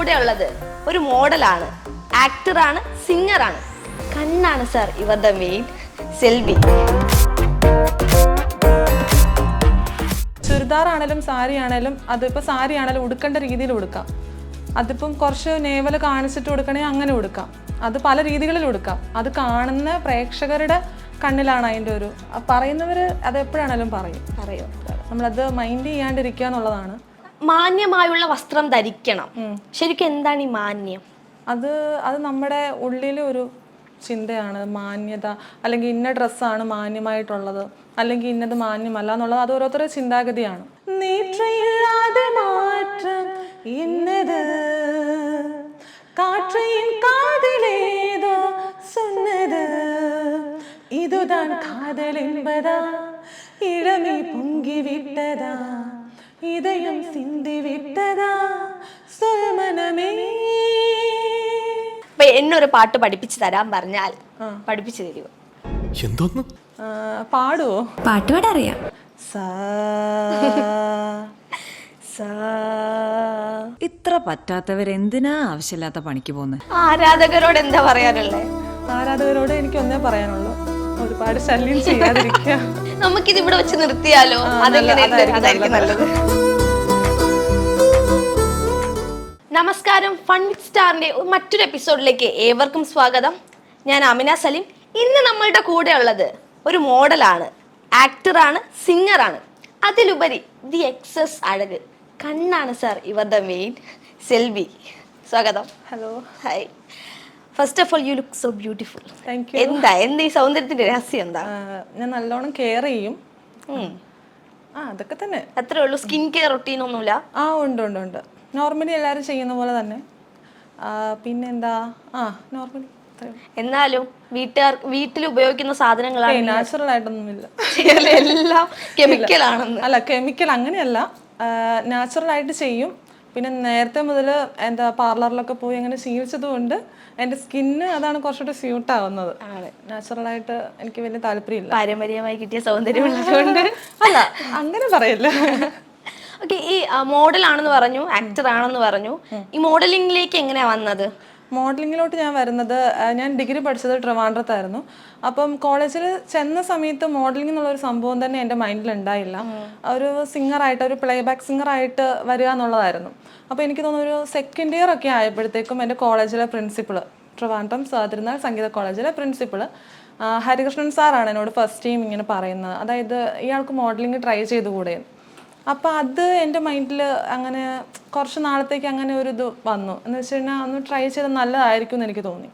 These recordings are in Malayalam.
കൂടെ ഉള്ളത് ഒരു മോഡലാണ്, ആക്ടറാണ്, സിംഗറാണ്. കണ്ണാണ് സാർ ഇവരുടെ മെയിൻ. സെൽവി. ചുരിദാറാണേലും സാരി ആണേലും അതിപ്പോൾ സാരി ആണേലും ഉടുക്കേണ്ട രീതിയിൽ ഉടുക്കാം. അതിപ്പം കുറച്ച് നേവൽ കാണിച്ചിട്ട് ഉടുക്കണമെങ്കിൽ അങ്ങനെ ഉടുക്കാം. അത് പല രീതികളിൽ ഉടുക്കാം. അത് കാണുന്ന പ്രേക്ഷകരുടെ കണ്ണിലാണ് അതിൻ്റെ ഒരു പറയുന്നവർ അത് എപ്പോഴാണേലും പറയും. നമ്മളത് മൈൻഡ് ചെയ്യാണ്ടിരിക്കുക എന്നുള്ളതാണ്. മാന്യമായുള്ള വസ്ത്രം ധരിക്കണം. ശരിക്കും എന്താണ് ഈ മാന്യം? അത് നമ്മുടെ ഉള്ളിലെ ഒരു ചിന്തയാണ്. മാന്യത അല്ലെങ്കിൽ ഇന്ന ഡ്രസ്സാണ് മാന്യമായിട്ടുള്ളത്, അല്ലെങ്കിൽ ഇന്നത് മാന്യമല്ല എന്നുള്ളത് അത് ഓരോരുത്തരുടെ ചിന്താഗതിയാണ്. നീற்றയില്ലാതെ മാറ്റം ഇന്നത് കാற்றின் காதிலேதோ சொன்னது இதுதான் காதல் என்பதா இளமை பொங்கி விட்டதா இதயம் சிந்தி விட்டதா சொல் மனமே. എന്നൊരു പാട്ട് പഠിപ്പിച്ചു തരാൻ പറഞ്ഞാൽ പഠിപ്പിച്ചു തരുമോ? എന്തോന്ന് പാടുവോ? പാട്ട് പാടറിയാം. ഇത്ര പറ്റാത്തവരെന്തിനാ ആവശ്യമില്ലാത്ത പണിക്ക് പോകുന്നത്? ആരാധകരോട് എന്താ പറയാനുള്ളത്? ആരാധകരോട് എനിക്ക് ഒന്നേ പറയാനുള്ളൂ, ഒരുപാട് ശല്യം ചെയ്യാതിരിക്കുക. നമുക്കിത് ഇവിടെ വെച്ച് നിർത്തിയാലോ? അതായിരിക്കും നല്ലത്. നമസ്കാരം, ഫൺ വിത്ത് സ്റ്റാറിന്റെ മറ്റൊരു എപ്പിസോഡിലേക്ക് ഏവർക്കും സ്വാഗതം. ഞാൻ അമിന സലീം. ഇന്ന് നമ്മളുടെ കൂടെ ഉള്ളത് ഒരു മോഡലാണ്, ആക്ടറാണ്, സിംഗറാണ്. അതിലുപരി ദി എക്സസ് അഴക്. കണ്ണാണ് സാർ ഇവരുടെ മെയിൻ. സെൽവി, സ്വാഗതം. Hello. Hi. First of all you look so beautiful. Thank you. എന്താ ഈ സൗന്ദര്യത്തിന്റെ രഹസ്യം എന്താ? ഞാൻ നല്ലോണം കെയർ ചെയ്യും. അതൊക്കെ തന്നെ. അത്രേ ഉള്ളൂ? സ്കിൻ കെയർ റൊട്ടീൻ ഒന്നുമില്ല? ഉണ്ട്. നോർമലി എല്ലാവരും ചെയ്യുന്ന പോലെ തന്നെ. പിന്നെന്താ, നോർമലി. എന്നാലും വീട്ടിൽ ഉപയോഗിക്കുന്ന സാധനങ്ങളാണ്. നാച്ചുറൽ ആയിട്ടൊന്നുമില്ല, എല്ലാം കെമിക്കൽ ആണെന്ന്. അല്ല, കെമിക്കൽ അങ്ങനെയല്ല, നാച്ചുറൽ ആയിട്ട് ചെയ്യും. പിന്നെ നേരത്തെ മുതൽ എന്താ പാർലറിലൊക്കെ പോയി അങ്ങനെ ശീലിച്ചത് കൊണ്ട് എൻ്റെ സ്കിന്ന് അതാണ് കുറച്ചുകൂടി സ്യൂട്ട് ആവുന്നത്. നാച്ചുറൽ ആയിട്ട് എനിക്ക് വലിയ താല്പര്യമില്ല. പാരമ്പര്യമായി കിട്ടിയ സൗന്ദര്യമുള്ളതുകൊണ്ട്. അല്ല, അങ്ങനെ പറയില്ല. ഓക്കെ, ഈ മോഡൽ ആണെന്ന് പറഞ്ഞു, ആക്ടർ ആണെന്ന് പറഞ്ഞു. ഈ മോഡലിംഗിലേക്ക് എങ്ങനെയാ വന്നത്? മോഡലിങ്ങിലോട്ട് ഞാൻ വരുന്നത്, ഞാൻ ഡിഗ്രി പഠിച്ചത് ട്രിവാൻഡ്രത്തായിരുന്നു. അപ്പം കോളേജിൽ ചെന്ന സമയത്ത് മോഡലിംഗ് എന്നുള്ളൊരു സംഭവം തന്നെ എൻ്റെ മൈൻഡിൽ ഉണ്ടായില്ല. ഒരു സിംഗറായിട്ട്, ഒരു പ്ലേ ബാക്ക് സിംഗറായിട്ട് വരിക എന്നുള്ളതായിരുന്നു. അപ്പോൾ എനിക്ക് തോന്നുന്നു ഒരു സെക്കൻഡ് ഇയർ ഒക്കെ ആയപ്പോഴത്തേക്കും എൻ്റെ കോളേജിലെ പ്രിൻസിപ്പൾ, ട്രിവാൻഡ്രം തിരുനാൾ സംഗീത കോളേജിലെ പ്രിൻസിപ്പൾ ഹരികൃഷ്ണൻ സാറാണ് എന്നോട് ഫസ്റ്റ് ടൈം ഇങ്ങനെ പറയുന്നത്. അതായത് ഇയാൾക്ക് മോഡലിംഗ് ട്രൈ ചെയ്തുകൂടെ. അപ്പോൾ അത് എൻ്റെ മൈൻഡിൽ അങ്ങനെ കുറച്ച് നാളത്തേക്ക് അങ്ങനെ ഒരു ഇത് വന്നു. എന്ന് വെച്ച് കഴിഞ്ഞാൽ ഒന്ന് ട്രൈ ചെയ്ത് നല്ലതായിരിക്കും എന്ന് എനിക്ക് തോന്നി.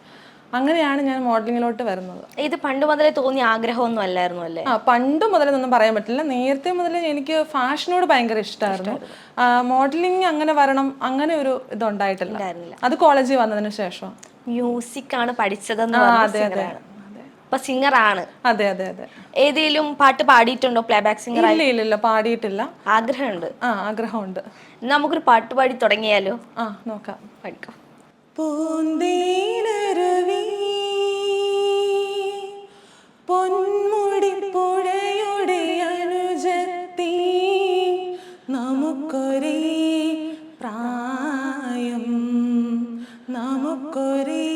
അങ്ങനെയാണ് ഞാൻ മോഡലിങ്ങിലോട്ട് വരുന്നത്. ഇത് പണ്ട് മുതലേ തോന്നിയ ആഗ്രഹമൊന്നും അല്ലായിരുന്നു അല്ലേ? പണ്ട് മുതലൊന്നും പറയാൻ പറ്റില്ല. നേരത്തെ മുതൽ എനിക്ക് ഫാഷനോട് ഭയങ്കര ഇഷ്ടമായിരുന്നു. മോഡലിംഗ് അങ്ങനെ വരണം അങ്ങനെ ഒരു ഇതുണ്ടായിട്ടില്ല. അത് കോളേജിൽ വന്നതിന് ശേഷം. മ്യൂസിക് ആണ് പഠിച്ചതെന്ന്. അതെ. അപ്പൊ സിംഗർ ആണ്. അതെ. ഏതെങ്കിലും പാട്ട് പാടിയിട്ടുണ്ടോ? Play back singer? ഇല്ല, പാടിയിട്ടില്ല. ആഗ്രഹമുണ്ട്. ആഗ്രഹമുണ്ട്. നമുക്കൊരു പാട്ട് പാടി തുടങ്ങിയാലോ? നോക്കാം. പഠിക്കാം. പൂന്തീനരുവി പൊന്മുടി പുഴയുടെ അനുജത്തി നമുക്കൊരേ പ്രായം നമുക്കൊരേ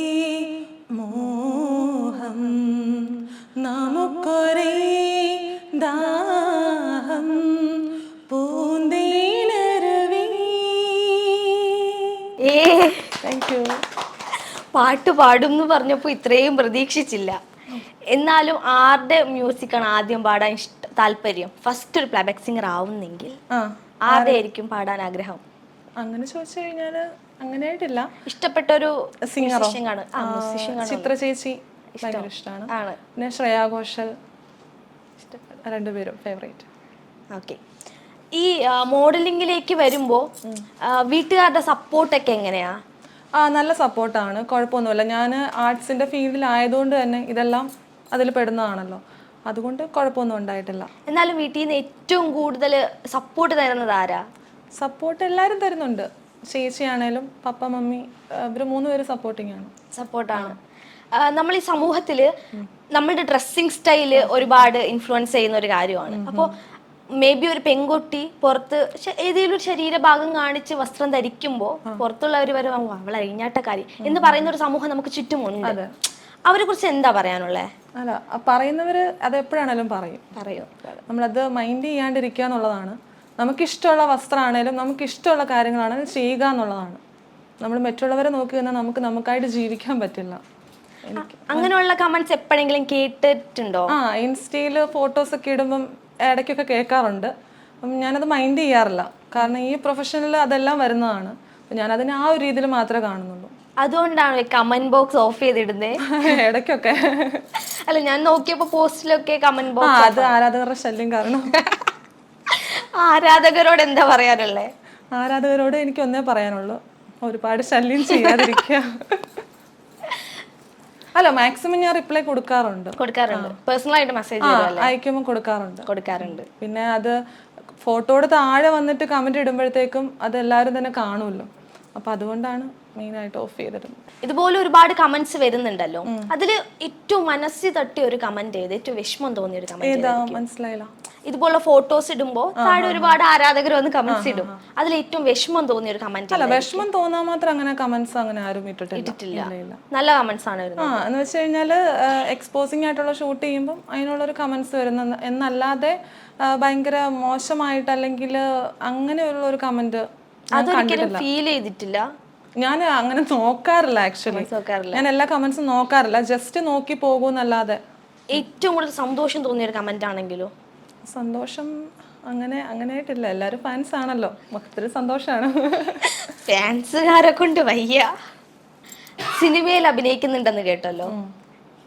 മോഹം നമുക്കൊരേ ദാഹം പൂന്തീനരുവി. Thank you. പാട്ട് പാടും എന്ന് പറഞ്ഞപ്പോൾ ഇത്രയും പ്രതീക്ഷിച്ചില്ല. എന്നാലും ആരുടെ മ്യൂസിക്കാണ് ആദ്യം പാടാൻ താല്പര്യം? ഫസ്റ്റ് ഒരു പ്ലേബാക്ക് സിംഗർ ആവുന്നെങ്കിൽ ആരുടെ ആയിരിക്കും പാടാൻ ആഗ്രഹം? അങ്ങനെ ചോദിച്ചു കഴിഞ്ഞാൽ അങ്ങനെയായിട്ടില്ല. ഇഷ്ടപ്പെട്ട ഒരു സിംഗറോ? ചിത്ര ചേച്ചി ഭയങ്കര ഇഷ്ടമാണ്. പിന്നെ ശ്രേയാ ഘോഷൽ, രണ്ടുപേരും ഫേവറേറ്റ്. ഓക്കെ. ഈ മോഡലിംഗിലേക്ക് വരുമ്പോൾ വീട്ടുകാരുടെ സപ്പോർട്ടൊക്കെ എങ്ങനെയാ? നല്ല സപ്പോർട്ടാണ്, കുഴപ്പമൊന്നുമില്ല. ഞാൻ ആർട്സിൻ്റെ ഫീൽഡിലായതുകൊണ്ട് തന്നെ ഇതെല്ലാം അതിൽ പെടുന്നതാണല്ലോ, അതുകൊണ്ട് കുഴപ്പമൊന്നും ഉണ്ടായിട്ടില്ല. എന്നാലും വീട്ടിൽ നിന്ന് ഏറ്റവും കൂടുതൽ സപ്പോർട്ട് തരുന്നത് ആരാ? സപ്പോർട്ട് എല്ലാവരും തരുന്നുണ്ട്. ചേച്ചിയാണേലും പപ്പ, മമ്മി, ഇവർ 3 പേര് സപ്പോർട്ടാണ്. നമ്മൾ ഈ സമൂഹത്തിൽ നമ്മളുടെ ഡ്രസ്സിങ് സ്റ്റൈല് ഒരുപാട് ഇൻഫ്ലുവൻസ് ചെയ്യുന്ന ഒരു കാര്യമാണ്. അപ്പോൾ മേ ബി ഒരു പെൺകുട്ടി പുറത്ത് ഏതെങ്കിലും ഒരു ശരീരഭാഗം കാണിച്ച് വസ്ത്രം ധരിക്കുമ്പോൾ പുറത്തുള്ളവർ വരെ അവൾ അഴിഞ്ഞാട്ടക്കാരി എന്ന് പറയുന്ന ഒരു സമൂഹം നമുക്ക് ചുറ്റുമുണ്ട്. അവരെ കുറിച്ച് എന്താ പറയാനുള്ളത്? അല്ല, പറയുന്നവര് അത് എപ്പോഴാണേലും പറയൂ. നമ്മളത് മൈൻഡ് ചെയ്യാണ്ടിരിക്കുക എന്നുള്ളതാണ്. നമുക്കിഷ്ടമുള്ള വസ്ത്രമാണേലും നമുക്കിഷ്ടമുള്ള കാര്യങ്ങളാണേലും ചെയ്യുക എന്നുള്ളതാണ്. നമ്മൾ മറ്റുള്ളവരെ നോക്കി നിന്നാൽ നമുക്കായിട്ട് ജീവിക്കാൻ പറ്റില്ല. അങ്ങനെയുള്ള കമന്റ്സ് എപ്പോഴെങ്കിലും കേട്ടിട്ടുണ്ടോ? ഇൻസ്റ്റയിൽ ഫോട്ടോസ് ഒക്കെ ഇടുമ്പം ഇടയ്ക്കൊക്കെ കേൾക്കാറുണ്ട്. അപ്പം ഞാനത് മൈൻഡ് ചെയ്യാറില്ല. കാരണം ഈ പ്രൊഫഷനിൽ അതെല്ലാം വരുന്നതാണ്. അപ്പം ഞാനതിനെ ആ ഒരു രീതിയിൽ മാത്രമേ കാണുന്നുള്ളൂ. അതുകൊണ്ടാണ് കമന്റ് ബോക്സ് ഓഫ് ചെയ്തിടുന്നത് ഇടയ്ക്കൊക്കെ. അല്ല, ഞാൻ നോക്കിയപ്പോ പോസ്റ്റിലൊക്കെ കമന്റ് ബോക്സ്. അത് ആരാധകരുടെ ശല്യം കാരണം. ആരാധകരോട് എന്താ പറയാനുള്ളത്? ആരാധകരോട് എനിക്ക് ഒന്നേ പറയാനുള്ളൂ, ഒരുപാട് ശല്യം ചെയ്യാതിരിക്കുക. അല്ല, മാക്സിമം ഞാൻ റിപ്ലൈ കൊടുക്കാറുണ്ട്. പേഴ്സണലായിട്ട് മെസ്സേജ് അയക്കുമ്പോൾ കൊടുക്കാറുണ്ട്. പിന്നെ അത് ഫോട്ടോയുടെ താഴെ വന്നിട്ട് കമന്റ് ഇടുമ്പോഴത്തേക്കും അത് എല്ലാവരും തന്നെ കാണുമല്ലോ. അപ്പൊ അതുകൊണ്ടാണ് മെയിനായിട്ട് ഓഫ് ചെയ്തിരുന്നത്. ഇതുപോലെ ഒരുപാട് കമന്റ്സ് വരുന്നുണ്ടല്ലോ, അതില് ഏറ്റവും മനസ്സിൽ തട്ടിയ ഒരു കമന്റ് ഏത്? ഏറ്റവും വിഷമം തോന്നിയ ഒരു കമന്റ്? മനസ്സിലായില്ല. ഇതുപോലെ ഫോട്ടോസ് ഇടുമ്പോ താഴെ ഒരുപാട് ആരാധകർ വന്ന് കമന്റ്സ് ഇടും, അതിൽ ഏറ്റവും വിഷമം തോന്നിയ ഒരു കമന്റ്? അല്ല, വിഷമം തോന്നാൻ മാത്രം അങ്ങനെ കമന്റ്സ് അങ്ങനെ ആരും ഇട്ടിട്ടില്ല. നല്ല കമന്റ്സ് ആണ് വരുന്നത്. എന്ന് വെച്ച് കഴിഞ്ഞാല് എക്സ്പോസിംഗ് ആയിട്ടുള്ള ഷൂട്ട് ചെയ്യുമ്പോൾ അതിനുള്ളൊരു കമന്റ്സ് വരുന്ന എന്നല്ലാതെ ഭയങ്കര മോശമായിട്ട് അല്ലെങ്കിൽ അങ്ങനെയുള്ള ഒരു കമന്റ് അതൊരിക്കലും ഫീൽ ചെയ്തിട്ടില്ല. ഞാൻ അങ്ങനെ നോക്കാറില്ല. ആക്ച്വലി ഞാൻ എല്ലാ കമന്റ്സും നോക്കാറില്ല, ജസ്റ്റ് നോക്കി പോകുന്നല്ലാതെ. ഏറ്റവും കൂടുതൽ സന്തോഷം തോന്നിയ ഒരു കമന്റ് ആണെങ്കിലോ? സന്തോഷം അങ്ങനെയായിട്ടില്ല. എല്ലാവരും ഫാൻസ് ആണല്ലോ, മൊത്തത്തിൽ സന്തോഷമാണ്. ഫാൻസുകാരെ കൊണ്ട് വയ്യ. സിനിമയിൽ അഭിനയിക്കുന്നുണ്ടെന്ന് കേട്ടല്ലോ,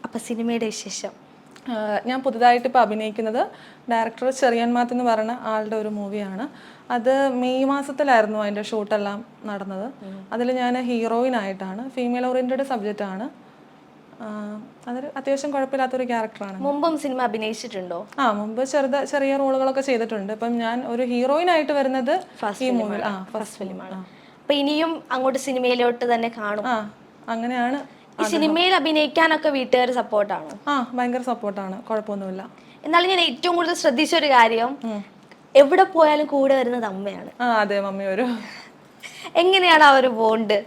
അപ്പൊ സിനിമയുടെ വിശേഷം? ഞാൻ പുതുതായിട്ട് ഇപ്പോൾ അഭിനയിക്കുന്നത് ഡയറക്ടർ ചെറിയാൻ മാത്ത് എന്ന് പറയുന്ന ആളുടെ ഒരു മൂവിയാണ്. അത് മെയ് മാസത്തിലായിരുന്നു അതിൻ്റെ ഷൂട്ടെല്ലാം നടന്നത്. അതിൽ ഞാൻ ഹീറോയിനായിട്ടാണ്. ഫീമെയിൽ ഓറിയൻറ്റഡ് സബ്ജക്റ്റാണ്. അതൊരു അത്യാവശ്യം കുഴപ്പമില്ലാത്തൊരു ക്യാരക്ടറാണ്. മുമ്പും സിനിമ അഭിനയിച്ചിട്ടുണ്ടോ? മുമ്പ് ചെറിയ റോളുകളൊക്കെ ചെയ്തിട്ടുണ്ട്. ഇപ്പം ഞാൻ ഒരു ഹീറോയിനായിട്ട് വരുന്നത് ഈ മൂവിൽ ഫസ്റ്റ് ഫിലിമാണ്. അപ്പൊ ഇനിയും അങ്ങോട്ട് സിനിമയിലോട്ട് തന്നെ കാണും? അങ്ങനെയാണ്. ഈ സിനിമയിൽ അഭിനയിക്കാനൊക്കെ വീട്ടുകാർ സപ്പോർട്ടാണോ? ഭയങ്കര സപ്പോർട്ടാണ്, കുഴപ്പമൊന്നുമില്ല. എന്നാലും ഞാൻ ഏറ്റവും കൂടുതൽ ശ്രദ്ധിച്ച ഒരു കാര്യം, എവിടെ പോയാലും കൂടെ വരുന്നത് അമ്മയാണ്. അതെ, മമ്മി വരും. എങ്ങനെയാണ് ആ ഒരു ബോണ്ട്?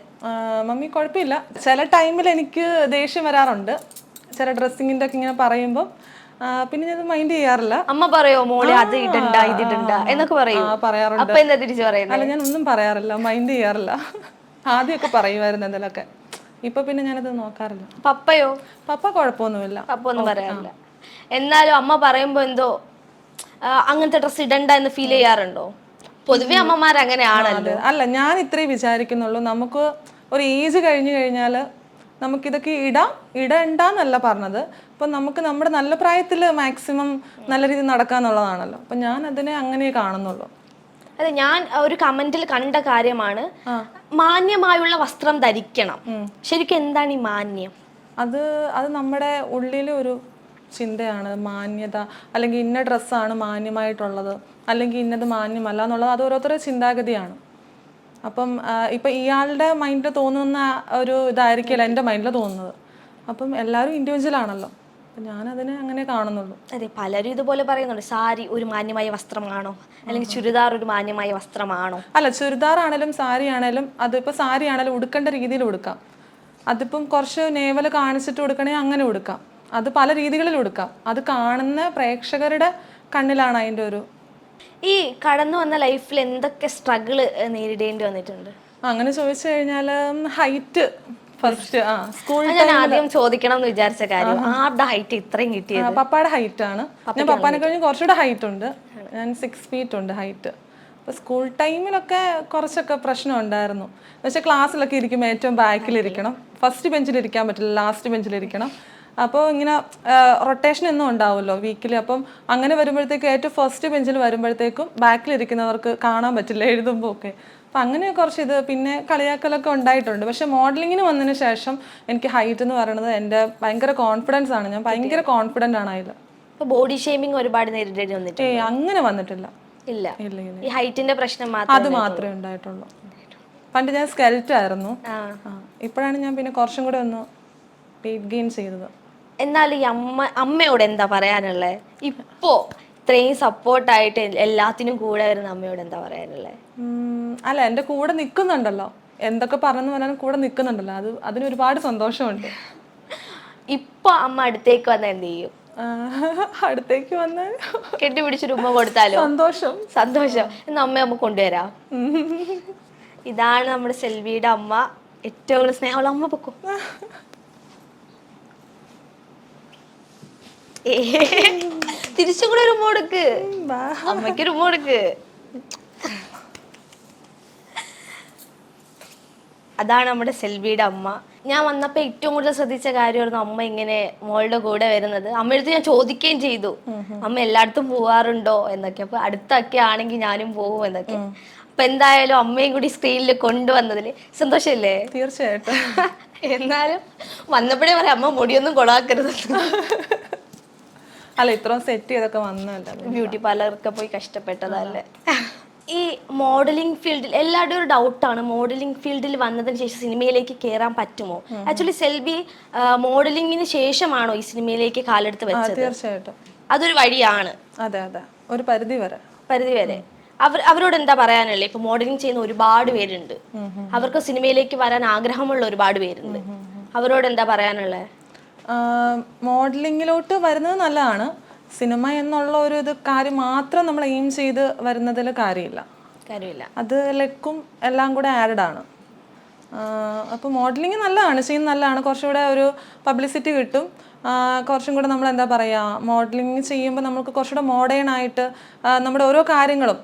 മമ്മി കുഴപ്പമില്ല. ചില ടൈമിൽ എനിക്ക് ദേഷ്യം വരാറുണ്ട്, ചില ഡ്രസ്സിങ്ങിന്റെ ഒക്കെ ഇങ്ങനെ പറയുമ്പോൾ. പിന്നെ ഞാൻ മൈൻഡ് ചെയ്യാറില്ല. അമ്മ പറയോ മോളെ അത് ഇടണ്ട ഇതിടണ്ട എന്നൊക്കെ പറയും? പറയാറുണ്ട്. അപ്പൊ എന്താ തിരിച്ചു പറയുന്നത്? അല്ല, ഞാൻ ഒന്നും പറയാറില്ല, മൈൻഡ് ചെയ്യാറില്ല. ആദ്യമൊക്കെ പറയുമായിരുന്നു എന്തെങ്കിലുമൊക്കെ. ഇപ്പൊ പിന്നെ ഞാനത് നോക്കാറില്ല. പപ്പയോ? പപ്പ കുഴപ്പമൊന്നുമില്ല, പപ്പ ഒന്നും പറയാറില്ല. എന്നാലും അമ്മ പറയുമ്പോ എന്തോ അങ്ങനത്തെ ഡ്രസ് ഇടണ്ട എന്ന് ഫീൽ ചെയ്യാറുണ്ടോ? പൊതുവെ അമ്മമാർ അങ്ങനെയാണല്ലോ. അല്ല, ഞാൻ ഇത്രേ വിചാരിക്കുന്നുള്ളൂ, നമുക്ക് ഒരു ഏജ് കഴിഞ്ഞു കഴിഞ്ഞാൽ നമുക്കിതൊക്കെ ഇടണ്ടെന്നല്ല പറഞ്ഞത്. ഇപ്പം നമുക്ക് നമ്മുടെ നല്ല പ്രായത്തിൽ മാക്സിമം നല്ല രീതിയിൽ നടക്കാന്നുള്ളതാണല്ലോ. അപ്പം ഞാൻ അതിനെ അങ്ങനെ കാണുന്നുള്ളൂ. അതെ, ഞാൻ ഒരു കമന്റിൽ കണ്ട കാര്യമാണ് മാന്യമായുള്ള വസ്ത്രം ധരിക്കണം. ശരിക്കും എന്താണ് ഈ മാന്യം? അത് നമ്മുടെ ഉള്ളിലെ ഒരു ചിന്തയാണ്. മാന്യത അല്ലെങ്കിൽ ഇന്ന ഡ്രസ്സാണ് മാന്യമായിട്ടുള്ളത്, അല്ലെങ്കിൽ ഇന്നത് മാന്യമല്ല എന്നുള്ളത് അത് ഓരോരുത്തരുടെ ചിന്താഗതിയാണ്. അപ്പം ഇപ്പം ഇയാളുടെ മൈൻഡിൽ തോന്നുന്ന ഒരു ഇതായിരിക്കില്ല എൻ്റെ മൈൻഡിൽ തോന്നുന്നത്. അപ്പം എല്ലാവരും ഇൻഡിവിജ്വൽ ആണല്ലോ. അപ്പം ഞാനതിനെ അങ്ങനെ കാണുന്നുള്ളൂ. അതെ, പലരും ഇതുപോലെ പറയുന്നുണ്ട്, സാരി ഒരു മാന്യമായ വസ്ത്രമാണോ അല്ലെങ്കിൽ ചുരിദാർ ഒരു മാന്യമായ വസ്ത്രമാണോ? അല്ല, ചുരിദാർ ആണേലും സാരി ആണേലും അതിപ്പോൾ സാരി ആണേലും ഉടുക്കേണ്ട രീതിയിൽ ഉടുക്കാം. അതിപ്പം കുറച്ച് നേവൽ കാണിച്ചിട്ട് ഉടുക്കണേ അങ്ങനെ ഉടുക്കാം. അത് പല രീതികളിൽ ഉടുക്കാം. അത് കാണുന്ന പ്രേക്ഷകരുടെ കണ്ണിലാണ് അതിൻ്റെ ഒരു. ഈ കടന്നു വന്ന ലൈഫിൽ എന്തൊക്കെ സ്ട്രഗിള് നേരിടേണ്ടി വന്നിട്ടുണ്ട്? അങ്ങനെ ചോദിച്ചു കഴിഞ്ഞാൽ ഹൈറ്റ് ഫസ്റ്റ്. സ്കൂൾ ഞാൻ ആദ്യം ചോദിക്കണം എന്ന് വിചാരിച്ച കാര്യം, ആരുടെ ഹൈറ്റ് ഇത്രയും കിട്ടിയത്? പപ്പായുടെ ഹൈറ്റ് ആണ്. ഞാൻ പപ്പാനെ കഴിഞ്ഞ് കുറച്ചുകൂടെ ഹൈറ്റ് ഉണ്ട്. ഞാൻ 6 feet ഉണ്ട് ഹൈറ്റ്. അപ്പോൾ സ്കൂൾ ടൈമിലൊക്കെ കുറച്ചൊക്കെ പ്രശ്നം ഉണ്ടായിരുന്നു. പക്ഷേ ക്ലാസ്സിലൊക്കെ ഇരിക്കുമ്പോൾ ഏറ്റവും ബാക്കിലിരിക്കണം, ഫസ്റ്റ് ബെഞ്ചിലിരിക്കാൻ പറ്റില്ല, ലാസ്റ്റ് ബെഞ്ചിലിരിക്കണം. അപ്പോൾ ഇങ്ങനെ റൊട്ടേഷൻ എന്നും ഉണ്ടാവുമല്ലോ വീക്കിൽ. അപ്പം അങ്ങനെ വരുമ്പോഴത്തേക്കും ഏറ്റവും ഫസ്റ്റ് ബെഞ്ചിൽ വരുമ്പോഴത്തേക്കും ബാക്കിലിരിക്കുന്നവർക്ക് കാണാൻ പറ്റില്ല എഴുതുമ്പോൾ ഒക്കെ. അപ്പം അങ്ങനെ കുറച്ച് ഇത് പിന്നെ കളിയാക്കലൊക്കെ ഉണ്ടായിട്ടുണ്ട്. പക്ഷേ മോഡലിങ്ങിന് വന്നതിന് ശേഷം എനിക്ക് ഹൈറ്റ് എന്ന് പറയുന്നത് എൻ്റെ ഭയങ്കര കോൺഫിഡൻസ് ആണ്. ഞാൻ ഭയങ്കര കോൺഫിഡൻ്റ് ആണ് അതിൽ. ബോഡി ഷേമിങ് ഒരുപാട് നേരിടേണ്ടി വന്നിട്ട്? അങ്ങനെ വന്നിട്ടില്ല. ഇല്ല, ഈ ഹൈറ്റിന്റെ പ്രശ്നം അത് മാത്രമേ ഉണ്ടായിട്ടുള്ളൂ. പണ്ട് ഞാൻ സ്കെൽറ്റ് ആയിരുന്നു. ഇപ്പോഴാണ് ഞാൻ പിന്നെ കുറച്ചും കൂടെ ഒന്ന് വെയിറ്റ് ഗെയിൻ ചെയ്തത്. എന്നാൽ ഈ അമ്മയോട് എന്താ പറയാനുള്ളത്? ഇപ്പോ ഇത്രയും സപ്പോർട്ടായിട്ട് എല്ലാത്തിനും കൂടെ വരുന്ന അമ്മയോട് എന്താ പറയാനുള്ളത്? അല്ല, എൻ്റെ കൂടെ നിൽക്കുന്നുണ്ടല്ലോ, എന്തൊക്കെ പറഞ്ഞു പറഞ്ഞാലും കൂടെ നിൽക്കുന്നുണ്ടല്ലോ, അതിന് ഒരുപാട് സന്തോഷമുണ്ട്. ഇപ്പൊ അമ്മ അടുത്തേക്ക് വന്ന എന്ത് ചെയ്യും? അടുത്തേക്ക് വന്ന് കെട്ടിപ്പിടിച്ചൊരു ഉമ്മ കൊടുത്താലോ? സന്തോഷം. സന്തോഷം. എന്ന് അമ്മ കൊണ്ടുവരാം. ഇതാണ് നമ്മുടെ സെൽവിയുടെ അമ്മ, ഏറ്റവും കൂടുതൽ സ്നേഹമുള്ള അമ്മ. പൊക്കോ. തിരിച്ചും കൂടെ ഒരു ഉമ്മ കൊടുക്ക്, അമ്മയ്ക്കൊരു ഉമ്മ കൊടുക്ക്. അതാണ് നമ്മുടെ സെൽവിയുടെ അമ്മ. ഞാൻ വന്നപ്പോൾ ഏറ്റവും കൂടുതൽ ശ്രദ്ധിച്ച കാര്യമായിരുന്നു അമ്മ ഇങ്ങനെ മോളുടെ കൂടെ വരുന്നത്. അമ്മയടുത്ത് ഞാൻ ചോദിക്കുകയും ചെയ്തു, അമ്മ എല്ലായിടത്തും പോവാറുണ്ടോ എന്നൊക്കെ. അപ്പൊ അടുത്തൊക്കെ ആണെങ്കിൽ ഞാനും പോകും എന്നൊക്കെ. അപ്പൊ എന്തായാലും അമ്മയും കൂടി സ്ക്രീനിൽ കൊണ്ടുവന്നതിൽ സന്തോഷമില്ലേ? തീർച്ചയായിട്ടും. എന്നാലും വന്നപ്പോഴേ പറയാം, അമ്മ മുടിയൊന്നും കൊളാക്കരുത്. അല്ല, ഇത്രയും സെറ്റ് ചെയ്തൊക്കെ വന്നല്ലോ, ബ്യൂട്ടി പാർലറൊക്കെ പോയി കഷ്ടപ്പെട്ടതല്ലേ. ഈ മോഡലിംഗ് ഫീൽഡിൽ എല്ലാവരുടെയും ഒരു ഡൗട്ടാണ്, മോഡലിംഗ് ഫീൽഡിൽ വന്നതിന് ശേഷം സിനിമയിലേക്ക് കയറാൻ പറ്റുമോ? ആക്ച്വലി സെൽവി മോഡലിംഗിന് ശേഷമാണോ ഈ സിനിമയിലേക്ക് കാലെടുത്ത് വെച്ചത്? തീർച്ചയായിട്ടും അതൊരു വഴിയാണ്. അതെ അതെ, ഒരു പരിധി വരെ. അവരോട് എന്താ പറയാനുള്ളത്? ഇപ്പൊ മോഡലിംഗ് ചെയ്യുന്ന ഒരുപാട് പേരുണ്ട്, അവർക്ക് സിനിമയിലേക്ക് വരാൻ ആഗ്രഹമുള്ള ഒരുപാട് പേരുണ്ട്, അവരോട് എന്താ പറയാനുള്ളത്? മോഡലിങ്ങിലോട്ട് വരുന്നത് നല്ലതാണ്. സിനിമ എന്നുള്ള ഒരു കാര്യം മാത്രം നമ്മൾ എയിം ചെയ്ത് വരുന്നതിൽ കാര്യമില്ല. അത് ലക്കും എല്ലാം കൂടെ ആഡഡ് ആണ്. അപ്പോൾ മോഡലിംഗ് നല്ലതാണ്, ചെയ്യുന്നത് നല്ലതാണ്. കുറച്ചുകൂടെ ഒരു പബ്ലിസിറ്റി കിട്ടും. കുറച്ചും കൂടെ നമ്മൾ എന്താ പറയുക, മോഡലിംഗ് ചെയ്യുമ്പോൾ നമുക്ക് കുറച്ചുകൂടെ മോഡേൺ ആയിട്ട് നമ്മുടെ ഓരോ കാര്യങ്ങളും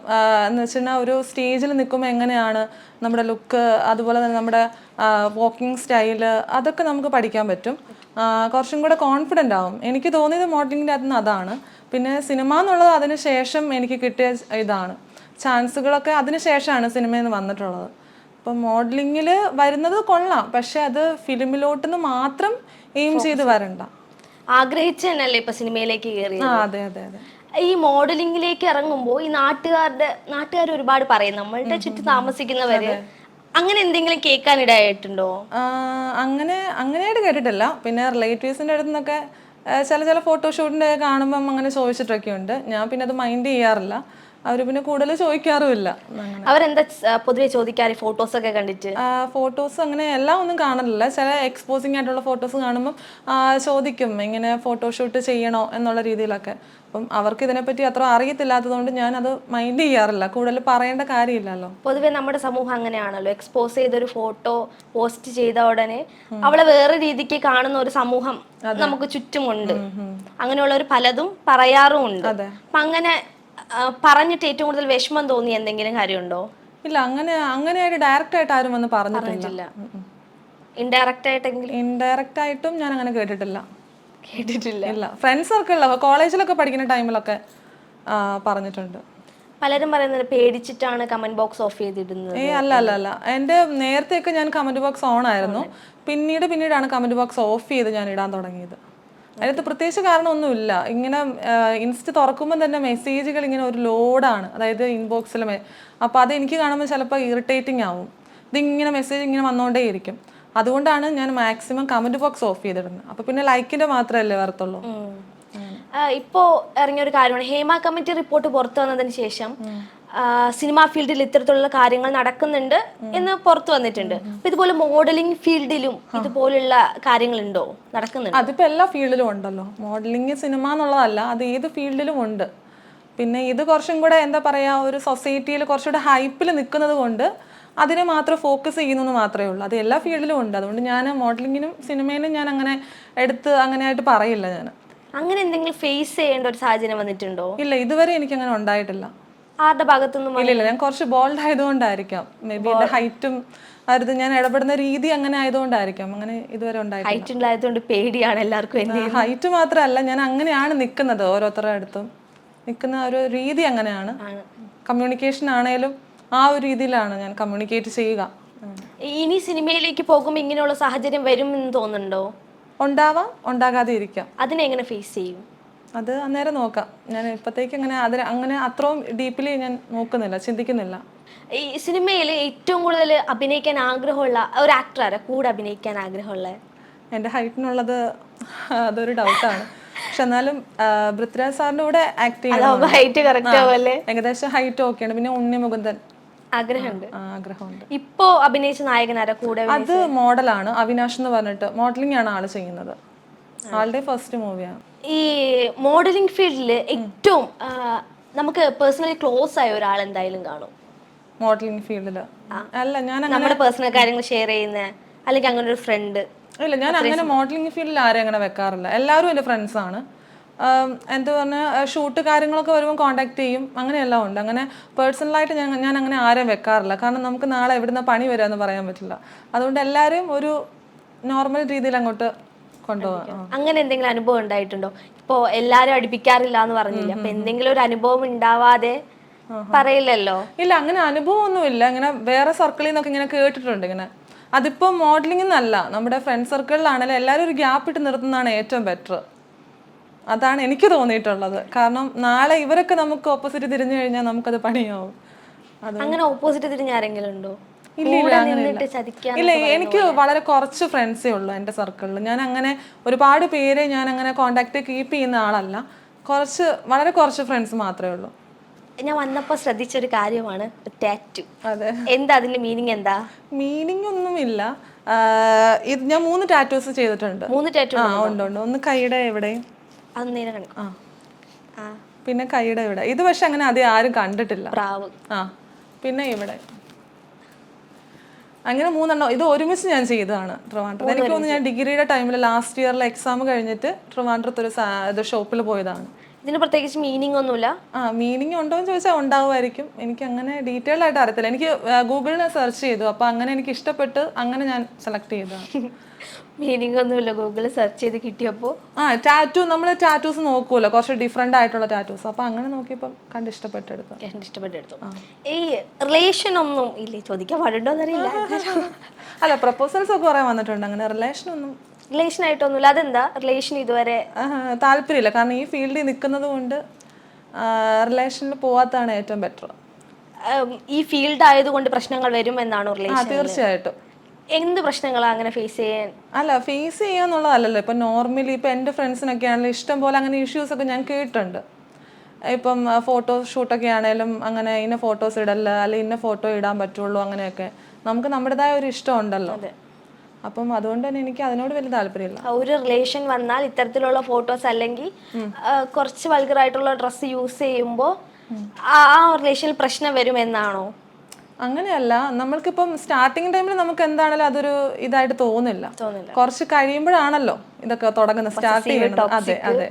എന്ന് വെച്ചിട്ടുണ്ടെങ്കിൽ ഒരു സ്റ്റേജിൽ നിൽക്കുമ്പോൾ എങ്ങനെയാണ് നമ്മുടെ ലുക്ക്, അതുപോലെ തന്നെ നമ്മുടെ വാക്കിംഗ് സ്റ്റൈല്, അതൊക്കെ നമുക്ക് പഠിക്കാൻ പറ്റും. കുറച്ചും കൂടെ കോൺഫിഡൻ്റ് ആവും. എനിക്ക് തോന്നിയത് മോഡലിങ്ങിൻ്റെ അതിൽ നിന്ന് അതാണ്. പിന്നെ സിനിമ എന്നുള്ളത് അതിന് ശേഷം എനിക്ക് കിട്ടിയ ഇതാണ്. ചാൻസുകളൊക്കെ അതിന് ശേഷമാണ് സിനിമയിൽ നിന്ന് വന്നിട്ടുള്ളത്. അപ്പം മോഡലിങ്ങിൽ വരുന്നത് കൊള്ളാം, പക്ഷെ അത് ഫിലിമിലോട്ട് മാത്രം എയിം ചെയ്ത് വരണ്ട. ആഗ്രഹിച്ചല്ലേ ഇപ്പൊ സിനിമയിലേക്ക് കയറി? അതെ അതെ അതെ. ഈ മോഡലിംഗിലേക്ക് ഇറങ്ങുമ്പോൾ ഈ നാട്ടുകാർ ഒരുപാട് പറയും, നമ്മളുടെ ചുറ്റും താമസിക്കുന്നവര്, അങ്ങനെ എന്തെങ്കിലും കേൾക്കാനിടയായിട്ടുണ്ടോ? അങ്ങനെയായിട്ട് കേട്ടിട്ടില്ല. പിന്നെ റിലേറ്റീവ്സിൻ്റെ അടുത്ത് നിന്നൊക്കെ ചില ഫോട്ടോഷൂട്ടിൻ്റെ കാണുമ്പം അങ്ങനെ ചോദിച്ചിട്ടൊക്കെ ഉണ്ട്. ഞാൻ പിന്നെ അത് മൈൻഡ് ചെയ്യാറില്ല. അവർ പിന്നെ കൂടുതൽ ചോദിക്കാറുമില്ല. അവരെന്താ പൊതുവെ ചോദിക്കാറ് ഫോട്ടോസ് ഒക്കെ കണ്ടിട്ട്? ഫോട്ടോസ് അങ്ങനെ എല്ലാം ഒന്നും കാണലില്ല. ചില എക്സ്പോസിങ് ആയിട്ടുള്ള ഫോട്ടോസ് കാണുമ്പം ചോദിക്കും, ഇങ്ങനെ ഫോട്ടോഷൂട്ട് ചെയ്യണോ എന്നുള്ള രീതിയിലൊക്കെ. അപ്പം അവർക്ക് ഇതിനെപ്പറ്റി അത്ര അറിയത്തില്ലാത്തതുകൊണ്ട് ഞാൻ അത് മൈൻഡ് ചെയ്യാറില്ല. കൂടുതൽ പറയേണ്ട കാര്യമില്ലല്ലോ. പൊതുവെ നമ്മുടെ സമൂഹം അങ്ങനെയാണല്ലോ, എക്സ്പോസ് ചെയ്തൊരു ഫോട്ടോ പോസ്റ്റ് ചെയ്ത ഉടനെ അവളെ വേറെ രീതിക്ക് കാണുന്ന ഒരു സമൂഹം നമുക്ക് ചുറ്റുമുണ്ട്. അങ്ങനെയുള്ളവർ പലതും പറയാറുമുണ്ട്. അപ്പൊ അങ്ങനെ പറഞ്ഞിട്ട് ഏറ്റവും കൂടുതൽ വിഷമം തോന്നി എന്തെങ്കിലും കാര്യമുണ്ടോ? ഇല്ല, അങ്ങനെയായിട്ട് ഡയറക്റ്റ് ആയിട്ട് ആരും വന്ന് പറഞ്ഞിട്ടില്ല. ഇൻഡയറക്റ്റ് ആയിട്ടും ഞാൻ അങ്ങനെ കേട്ടിട്ടില്ല. ഇല്ല, ഫ്രണ്ട്സ് സർക്കിളിലോ കോളേജിലൊക്കെ പഠിക്കുന്ന ടൈമിലൊക്കെ പറഞ്ഞിട്ടുണ്ട്. പലരും പറയുന്നത് പേടിച്ചിട്ടാണ് കമന്റ് ബോക്സ് ഓഫ് ചെയ്തിടുന്നത്. അല്ല, എൻ്റെ നേരത്തെയൊക്കെ ഞാൻ കമന്റ് ബോക്സ് ഓൺ ആയിരുന്നു. പിന്നീടാണ് കമന്റ് ബോക്സ് ഓഫ് ചെയ്ത് ഞാൻ ഇടാൻ തുടങ്ങിയത്. അതിനകത്ത് പ്രത്യേകിച്ച് കാരണമൊന്നുമില്ല. ഇങ്ങനെ ഇൻസ്റ്റ തുറക്കുമ്പോൾ തന്നെ മെസ്സേജുകൾ ഇങ്ങനെ ഒരു ലോഡാണ്, അതായത് ഇൻബോക്സിൽ. അപ്പോൾ അത് എനിക്ക് കാണുമ്പോൾ ചിലപ്പോൾ ഇറിറ്റേറ്റിംഗ് ആവും. ഇതിങ്ങനെ മെസ്സേജ് ഇങ്ങനെ വന്നുകൊണ്ടേയിരിക്കും. അതുകൊണ്ടാണ് ഞാൻ മാക്സിമം കമന്റ് ബോക്സ് ഓഫ് ചെയ്തിടുന്നത്. അപ്പോൾ പിന്നെ ലൈക്കിൻ്റെ മാത്രമല്ലേ വരത്തുള്ളൂ. ഇപ്പോൾ ഇറങ്ങിയൊരു കാര്യമാണ്, ഹേമ കമ്മിറ്റി റിപ്പോർട്ട് പുറത്തു വന്നതിന് ശേഷം സിനിമാ ഫീൽഡിൽ ഇത്തരത്തിലുള്ള കാര്യങ്ങൾ നടക്കുന്നുണ്ട് എന്ന് പുറത്തു വന്നിട്ടുണ്ട്. അപ്പൊ ഇതുപോലെ മോഡലിംഗ് ഫീൽഡിലും ഇതുപോലുള്ള കാര്യങ്ങളുണ്ടോ, നടക്കുന്നുണ്ട്? അതിപ്പോ എല്ലാ ഫീൽഡിലും ഉണ്ടല്ലോ. മോഡലിംഗ് സിനിമ എന്നുള്ളതല്ല, അത് ഏത് ഫീൽഡിലും ഉണ്ട്. പിന്നെ ഇത് കുറച്ചും കൂടെ എന്താ പറയാ, ഒരു സൊസൈറ്റിയിൽ കുറച്ചുകൂടെ ഹൈപ്പിൽ നിൽക്കുന്നത് കൊണ്ട് അതിനെ മാത്രം ഫോക്കസ് ചെയ്യുന്നെന്ന് മാത്രമേ ഉള്ളൂ. അത് എല്ലാ ഫീൽഡിലും ഉണ്ട്. അതുകൊണ്ട് ഞാൻ മോഡലിങ്ങിനും സിനിമയിലും ഞാൻ അങ്ങനെ അങ്ങനെയായിട്ട് പറയില്ല. ഞാൻ അങ്ങനെ എന്തെങ്കിലും ഫേസ് ചെയ്യേണ്ട ഒരു സാഹചര്യം വന്നിട്ടുണ്ടോ? ഇല്ല, ഇതുവരെ എനിക്ക് അങ്ങനെ ഉണ്ടായിട്ടില്ല. ആരുടെ ഭാഗത്തുനിന്നും? ഇല്ല, ഞാൻ കുറച്ച് ബോൾഡ് ആയതുകൊണ്ടായിരിക്കാം. മേ ബി എൻ്റെ ഹൈറ്റും അത് ഞാൻ ഇടപെടുന്ന രീതി അങ്ങനെ ആയതുകൊണ്ടായിരിക്കാം അങ്ങനെ ഇതുവരെ ഉണ്ടായിട്ടില്ല. ഹൈറ്റ് ഉണ്ടായതുകൊണ്ട് പേടിയാണ് എല്ലാവർക്കും. ഹൈറ്റ് മാത്രമല്ല, ഞാൻ അങ്ങനെയാണ് നിൽക്കുന്നത്. ഓരോരുത്തരുടെ അടുത്തും നിൽക്കുന്ന ഒരു രീതി അങ്ങനെയാണ്. കമ്മ്യൂണിക്കേഷൻ ആണേലും ആ ഒരു രീതിയിലാണ് ഞാൻ കമ്മ്യൂണിക്കേറ്റ് ചെയ്യുക. ഇനി സിനിമയിലേക്ക് പോകുമ്പോൾ ഇങ്ങനെയുള്ള സാഹചര്യം വരും എന്ന് തോന്നുന്നുണ്ടോ? ഉണ്ടാവാം, ഉണ്ടാകാതെ ഇരിക്കാം. അതിനെങ്ങനെ ഫേസ് ചെയ്യും? അത് അന്നേരം നോക്കാം. ഞാൻ ഇപ്പോഴത്തേക്ക് അങ്ങനെ അത്രയും ഡീപ്പിലി ഞാൻ നോക്കുന്നില്ല, ചിന്തിക്കുന്നില്ല. ഈ സിനിമയിൽ ഏറ്റവും കൂടുതൽ അഭിനയിക്കാൻ ആഗ്രഹമുള്ള ഒരു ആക്ടർ ആരാ? കൂടെ അഭിനയിക്കാൻ ആഗ്രഹമുള്ള? എൻ്റെ ഹൈറ്റിനുള്ളത് അതൊരു ഡൗട്ടാണ്. പക്ഷെ എന്നാലും പൃഥ്വിരാജ് സാറിന്റെ കൂടെ ആക്ട് അതാവുമ്പോ ഹൈറ്റ് കറക്റ്റ് ആവല്ലേ. ഏകദേശം ഹൈറ്റ് ഓക്കെയാണ്. പിന്നെ ഉണ്ണി മുകുന്ദൻ ആഗ്രഹമുണ്ട്. ആഗ്രഹമുണ്ട്. ഇപ്പോ അഭിനയിച്ച നായകനാരാ കൂടെ? അത് മോഡലാണ്, അവിനാഷ് എന്ന് പറഞ്ഞിട്ട്. മോഡലിംഗ് ആണ് ആള് ചെയ്യുന്നത്. ആളുടെ ഫസ്റ്റ് മൂവിയാണ്. ഈ മോഡലിംഗ് ഫീൽഡിൽ ഏറ്റവും നമുക്ക് പേഴ്സണലി ക്ലോസ് ആയ ഒരാൾ എന്തായാലും കാണും. മോഡലിംഗ് ഫീൽഡില് അല്ല, ഞാൻ നമ്മുടെ പേഴ്സണൽ കാര്യങ്ങൾ ഷെയർ ചെയ്യുന്ന, അല്ലെങ്കിൽ അങ്ങനെ ഒരു ഫ്രണ്ട്? ഇല്ല, ഞാൻ അങ്ങനെ മോഡലിംഗ് ഫീൽഡിൽ ആരെയും അങ്ങനെ വെക്കാറില്ല. എല്ലാവരും എൻ്റെ ഫ്രണ്ട്സ് ആണ്. എന്താ പറഞ്ഞാൽ ഷൂട്ട് കാര്യങ്ങളൊക്കെ വരുമ്പോൾ കോൺടാക്ട് ചെയ്യും, അങ്ങനെയെല്ലാം ഉണ്ട്. അങ്ങനെ പേഴ്സണലായിട്ട് ഞാൻ അങ്ങനെ ആരെയും വെക്കാറില്ല. കാരണം നമുക്ക് നാളെ എവിടുന്ന പണി വരാമെന്ന് പറയാൻ പറ്റില്ല. അതുകൊണ്ട് എല്ലാവരും ഒരു നോർമൽ രീതിയിൽ അങ്ങോട്ട് കൊണ്ടുപോകാം. അങ്ങനെ എന്തെങ്കിലും അനുഭവം ഉണ്ടായിട്ടുണ്ടോ? ഇപ്പോ എല്ലാരും അടുപ്പിക്കാറില്ല എന്ന് പറഞ്ഞില്ല, അപ്പൊ എന്തെങ്കിലും ഒരു അനുഭവം ഉണ്ടാവാതെ പറയില്ലല്ലോ. ഇല്ല, അങ്ങനെ അനുഭവം ഒന്നുമില്ല. ഇങ്ങനെ വേറെ സർക്കിളിൽ നിന്നൊക്കെ ഇങ്ങനെ കേട്ടിട്ടുണ്ട് ഇങ്ങനെ. അതിപ്പോ മോഡലിംഗ് എന്നല്ല, നമ്മുടെ ഫ്രണ്ട് സർക്കിളിലാണെങ്കിലും എല്ലാവരും ഒരു ഗ്യാപ്പ് ഇട്ട് നിർത്തുന്നതാണ് ഏറ്റവും ബെറ്റർ. അതാണ് എനിക്ക് തോന്നിയിട്ടുള്ളത്. കാരണം നാളെ ഇവരൊക്കെ നമുക്ക് ഓപ്പോസിറ്റ് തിരിഞ്ഞു കഴിഞ്ഞാൽ നമുക്കത് പണിയാവും. അങ്ങനെ ഓപ്പോസിറ്റ് തിരിഞ്ഞ ആരെങ്കിലും ഉണ്ടോ? ഇല്ല, എനിക്ക് വളരെ കുറച്ച് ഫ്രണ്ട്സേ ഉള്ളൂ എൻ്റെ സർക്കിളിൽ. ഞാൻ അങ്ങനെ ഒരുപാട് പേരെ ഞാൻ അങ്ങനെ കോണ്ടാക്ട് കീപ്പ് ചെയ്യുന്ന ആളല്ല. വളരെ കുറച്ച് ഫ്രണ്ട്സ് മാത്രമേ ഉള്ളൂ. ഞാൻ വന്നപ്പോ ശ്രദ്ധിച്ചൊരു കാര്യമാണ് ടാറ്റു. അതെ, എന്താ അതിന്റെ മീനിങ്? എന്താ മീനിങ്? ഒന്നുമില്ല. ഇത് ഞാൻ 3 ടാറ്റൂസ് ചെയ്തിട്ടുണ്ട്. 3 ടാറ്റു? ഉണ്ട്. ഒന്ന് കൈയുടെ ഇവിടെ, പിന്നെ കൈയുടെ ഇവിടെ. ഇത് പക്ഷെ അങ്ങനെ അധികം ആരും കണ്ടിട്ടില്ല. പിന്നെ ഇവിടെ അങ്ങനെ 3 എണ്ണം. ഇത് ഒരുമിച്ച് ഞാൻ ചെയ്തതാണ് ട്രിവാൻഡ്രത്ത്. എനിക്ക് തോന്നുന്നു ഞാൻ ഡിഗ്രിയുടെ ടൈമിൽ ലാസ്റ്റ് ഇയറിൽ എക്സാം കഴിഞ്ഞിട്ട് ട്രിവാൻഡ്രത്ത് ഒരു ഷോപ്പിൽ പോയതാണ്. ഇതിന് പ്രത്യേകിച്ച് മീനിങ് ഒന്നുമില്ല. മീനിങ് ഉണ്ടോ എന്ന് ചോദിച്ചാൽ ഉണ്ടാവുമായിരിക്കും. എനിക്ക് അങ്ങനെ ഡീറ്റെയിൽ ആയിട്ട് അറിയത്തില്ല. എനിക്ക് ഗൂഗിളിൽ സെർച്ച് ചെയ്തു, അപ്പൊ അങ്ങനെ എനിക്ക് ഇഷ്ടപ്പെട്ട് അങ്ങനെ ഞാൻ സെലക്ട് ചെയ്തതാണ്. മീനിങ് ഒന്നുമില്ല, ഗൂഗിളിൽ സെർച്ച് ചെയ്ത് കിട്ടിയപ്പോ. ടാറ്റു, നമ്മൾ ടാറ്റൂസ് നോക്കൂല്ലോ, കുറച്ച് ഡിഫറെന്റ് ആയിട്ടുള്ള ടാറ്റൂസ്. അപ്പൊ അങ്ങനെ നോക്കിയപ്പോൾ ഇഷ്ടപ്പെട്ടെടുത്തു. ഈ റിലേഷൻ ഒന്നും ഇല്ലേ? ചോദിക്കാൻ പാടുണ്ടോന്നറിയില്ല. അല്ല, പ്രപ്പോസൽസ് ഒക്കെ കുറെ വന്നിട്ടുണ്ട്. അങ്ങനെ റിലേഷൻ ആയിട്ടൊന്നുമില്ല. അതെന്താ റിലേഷൻ ഇതുവരെ താല്പര്യമില്ല. കാരണം ഈ ഫീൽഡിൽ നിൽക്കുന്നത് കൊണ്ട് റിലേഷനിൽ പോവാത്തതാണ് ഏറ്റവും ബെറ്റർ. ഈ ഫീൽഡ് ആയതുകൊണ്ട് പ്രശ്നങ്ങൾ വരും എന്നാണോ റിലേഷൻ? തീർച്ചയായിട്ടും. എന്ത് പ്രശ്നങ്ങളാണ് അങ്ങനെ ഫേസ് ചെയ്യാൻ? അല്ല, ഫേസ് ചെയ്യാന്നുള്ളതല്ലല്ലോ. ഇപ്പം നോർമലി ഇപ്പം എൻ്റെ ഫ്രണ്ട്സിനൊക്കെ ആണെങ്കിലും ഇഷ്ടം പോലെ അങ്ങനെ ഇഷ്യൂസ് ഒക്കെ ഞാൻ കേട്ടിട്ടുണ്ട്. ഇപ്പം ഫോട്ടോ ഷൂട്ടൊക്കെ ആണെങ്കിലും അങ്ങനെ ഇന്ന ഫോട്ടോസ് ഇടല്ല, അല്ലെങ്കിൽ ഇന്ന ഫോട്ടോ ഇടാൻ പറ്റുള്ളൂ, അങ്ങനെയൊക്കെ നമുക്ക് നമ്മുടേതായ ഒരു ഇഷ്ടം ഉണ്ടല്ലോ. അപ്പം അതുകൊണ്ട് തന്നെ എനിക്ക് അതിനോട് വലിയ താല്പര്യമില്ല. ഒരു റിലേഷൻ വന്നാൽ ഇത്തരത്തിലുള്ള ഫോട്ടോസ് അല്ലെങ്കിൽ കുറച്ച് വൾഗറായിട്ടുള്ള ഡ്രസ്സ് യൂസ് ചെയ്യുമ്പോൾ ആ റിലേഷനിൽ പ്രശ്നം വരുമെന്നാണോ? അങ്ങനെയല്ല. നമ്മൾക്കിപ്പം സ്റ്റാർട്ടിങ് ടൈമിൽ നമുക്ക് എന്താണല്ലോ അതൊരു ഇതായിട്ട് തോന്നില്ല. കുറച്ച് കഴിയുമ്പോഴാണല്ലോ ഇതൊക്കെ തുടങ്ങുന്നത്, സ്റ്റാർട്ട് ചെയ്യുന്നത്. അതെ.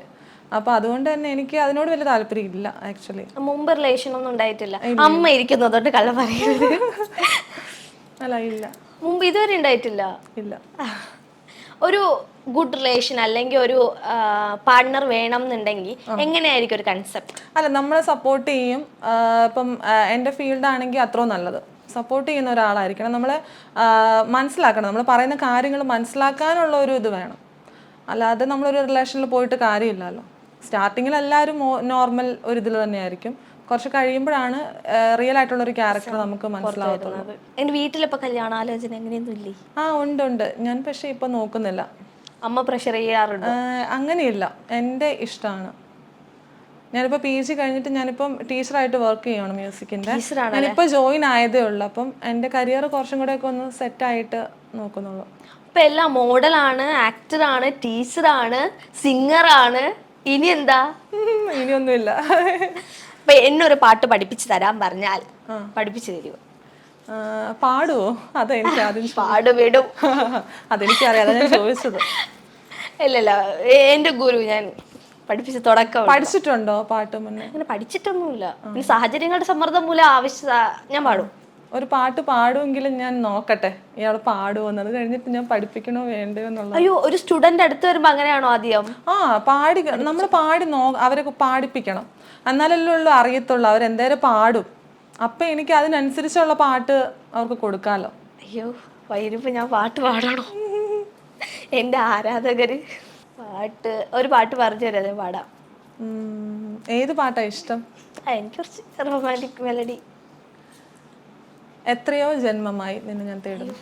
അപ്പൊ അതുകൊണ്ട് തന്നെ എനിക്ക് അതിനോട് വലിയ താല്പര്യം ഇല്ല ആക്ച്വലി. മുമ്പ് റിലേഷൻ ഒന്നും ഉണ്ടായിട്ടില്ല? അമ്മ ഇരിക്കുന്നതുകൊണ്ട് കള്ളം പറയുന്നത്? അല്ല, ഇല്ല, മുമ്പ് ഇതുവരെ ഉണ്ടായിട്ടില്ല. ഇല്ല. ഒരു ഗുഡ് റിലേഷൻ അല്ലെങ്കിൽ ഒരു പാർട്ട്ണർ വേണം എന്നുണ്ടെങ്കിൽ എങ്ങനെയായിരിക്കും ഒരു കൺസെപ്റ്റ്? അല്ല, നമ്മളെ സപ്പോർട്ട് ചെയ്യും. ഇപ്പം എൻ്റെ ഫീൽഡ് ആണെങ്കിൽ അത്രയും നല്ലത്. സപ്പോർട്ട് ചെയ്യുന്ന ഒരാളായിരിക്കണം. നമ്മളെ മനസ്സിലാക്കണം. നമ്മൾ പറയുന്ന കാര്യങ്ങൾ മനസ്സിലാക്കാനുള്ള ഒരു ഇത് വേണം. അല്ലാതെ നമ്മളൊരു റിലേഷനിൽ പോയിട്ട് കാര്യമില്ലല്ലോ. സ്റ്റാർട്ടിങ്ങിൽ എല്ലാവരും നോർമൽ ഒരു ഇതിൽ തന്നെയായിരിക്കും. കുറച്ച് കഴിയുമ്പോഴാണ് റിയൽ ആയിട്ടുള്ള ഒരു ക്യാരക്ടർ നമുക്ക് മനസ്സിലാവുന്നത്. എൻ്റെ വീട്ടിലിപ്പോൾ കല്യാണാലോചന എങ്ങനെയൊന്നും ഇല്ലേ? ഉണ്ട്. ഞാൻ പക്ഷെ ഇപ്പൊ നോക്കുന്നില്ല. അമ്മ പ്രഷർ ചെയ്യാറുണ്ട്? അങ്ങനെയില്ല, എൻ്റെ ഇഷ്ടമാണ്. ഞാനിപ്പോൾ PG കഴിഞ്ഞിട്ട് ഞാനിപ്പം ടീച്ചറായിട്ട് വർക്ക് ചെയ്യണം മ്യൂസിക്കിൻ്റെ. ഞാനിപ്പോൾ ജോയിൻ ആയതേ ഉള്ളൂ. അപ്പം എൻ്റെ കരിയർ കുറച്ചും കൂടെ ഒക്കെ ഒന്ന് സെറ്റായിട്ട് നോക്കുന്നുള്ളൂ. ഇപ്പം എല്ലാം മോഡലാണ്, ആക്ടറാണ്, ടീച്ചറാണ്, സിംഗറാണ്. ഇനി എന്താ? ഇനിയൊന്നുമില്ല. അപ്പൊ എന്നൊരു പാട്ട് പഠിപ്പിച്ചു തരാൻ പറഞ്ഞാൽ പഠിപ്പിച്ചു തരുമോ? പാടുവോ? അതെനിക്ക് ആദ്യം പാടുവിടും. അതെനിക്കറിയാം, അതാ ഞാൻ ചോദിച്ചത്. ഇല്ലല്ല, എന്റെ ഗുരു ഞാൻ പഠിപ്പിച്ച് തുടക്കം. പഠിച്ചിട്ടുണ്ടോ പാട്ട് മുന്നേ? അങ്ങനെ പഠിച്ചിട്ടൊന്നുമില്ല. പിന്നെ സാഹചര്യങ്ങളുടെ സമ്മർദ്ദം മൂലം ഞാൻ പാടും. ഒരു പാട്ട് പാടുമെങ്കിലും ഞാൻ നോക്കട്ടെ ഇയാൾ പാടുമെന്ന്. അത് കഴിഞ്ഞിട്ട് ഞാൻ പഠിപ്പിക്കണോ വേണ്ടയോ എന്നുള്ളത്. അയ്യോ, ഒരു സ്റ്റുഡന്റ് അടുത്ത് വരുമ്പോ അങ്ങനെയാണോ ആദ്യം? നമ്മൾ അവരെ പാടിപ്പിക്കണം. എന്നാലല്ലേ ഉള്ളൂ അറിയത്തുള്ളൂ. അവരെന്തേലും പാടും. അപ്പൊ എനിക്ക് അതിനനുസരിച്ചുള്ള പാട്ട് അവർക്ക് കൊടുക്കാലോ. അയ്യോ, വൈകിട്ട് ഞാൻ പാട്ട് പാടണോ? എൻ്റെ ആരാധകര് ഒരു പാട്ട് പറഞ്ഞു തരാം, പാടാം. ഏത് പാട്ടാ ഇഷ്ടം? എനിക്ക് കുറച്ച് റൊമാൻറ്റിക് മെലഡി. എത്രയോ ജന്മമായി നിന്നെ ഞാൻ തേടുന്നു.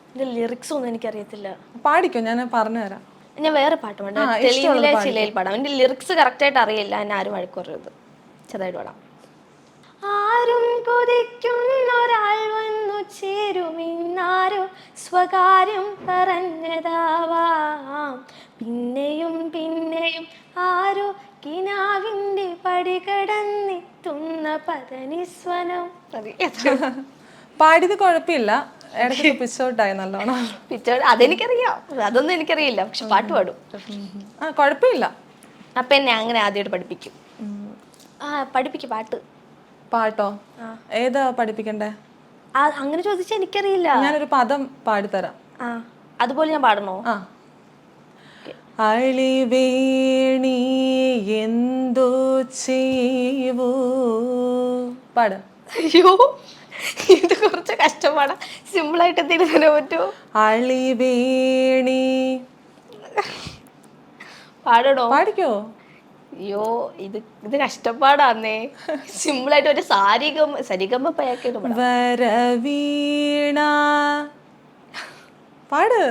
ഇതിന്റെ ലിറിക്സ് ഒന്നും എനിക്കറിയത്തില്ല. പാടിക്കോ, ഞാൻ പറഞ്ഞുതരാം. ഞാൻ വേറെ പാട്ട് പാടാം. ആ, ഇഷ്ടമുള്ളത് തെളിവിലെ പാടിക്കോ. ചിലയിൽ പാടാം. എൻ്റെ ലിറിക്സ് കറക്റ്റായിട്ട് അറിയില്ല, എന്നെ ആരും വഴക്കുറയത്. ചെറുതായിട്ട് പാടാം. ആരും കൊതിക്കുന്നൊരാൾ വന്നു ചേരുമിന്നാരോ സ്വകാര്യം പറഞ്ഞതാവാം. പിന്നെയും പിന്നെയും ആരോ കിനാവിൻ്റെ പടി കടന്നെത്തുന്ന പതനിസ്വനം. പാടിയത് കുഴപ്പമില്ല, ഇടയ്ക്ക് പിച്ചോട്ടായി നല്ലോണം. പിച്ചോട് അതെനിക്കറിയാം, അതൊന്നും എനിക്കറിയില്ല, പക്ഷെ പാട്ട് പാടും. ആ കുഴപ്പമില്ല. അപ്പം എന്നെ അങ്ങനെ ആദ്യമായിട്ട് പഠിപ്പിക്കും. പഠിപ്പിക്കും പാട്ട്. പാട്ടോ? ഏതാ പഠിപ്പിക്കണ്ടേ? അങ്ങനെ ചോദിച്ചാൽ എനിക്കറിയില്ല. ഞാനൊരു പദം പാടിത്തരാം. അതുപോലെ ഞാൻ പാടണോ? ആ. അളിവേണി എന്തോ ചെയ്യവോ പാട്. അയ്യോ, ഇത് കുറച്ച് കഷ്ടപ്പാടാ. സിമ്പിളായിട്ട് എന്തെങ്കിലും തരാൻ പറ്റുമോ? അളിവേണി പാടണോ? പാടിക്കോ. അയ്യോ, ഇത് കഷ്ടപ്പാടാന്നേ. സിമ്പിളായിട്ട് ഒരു സരിഗമ പയാക്കിട്ട് പാടാം. വരവീണ പാട്.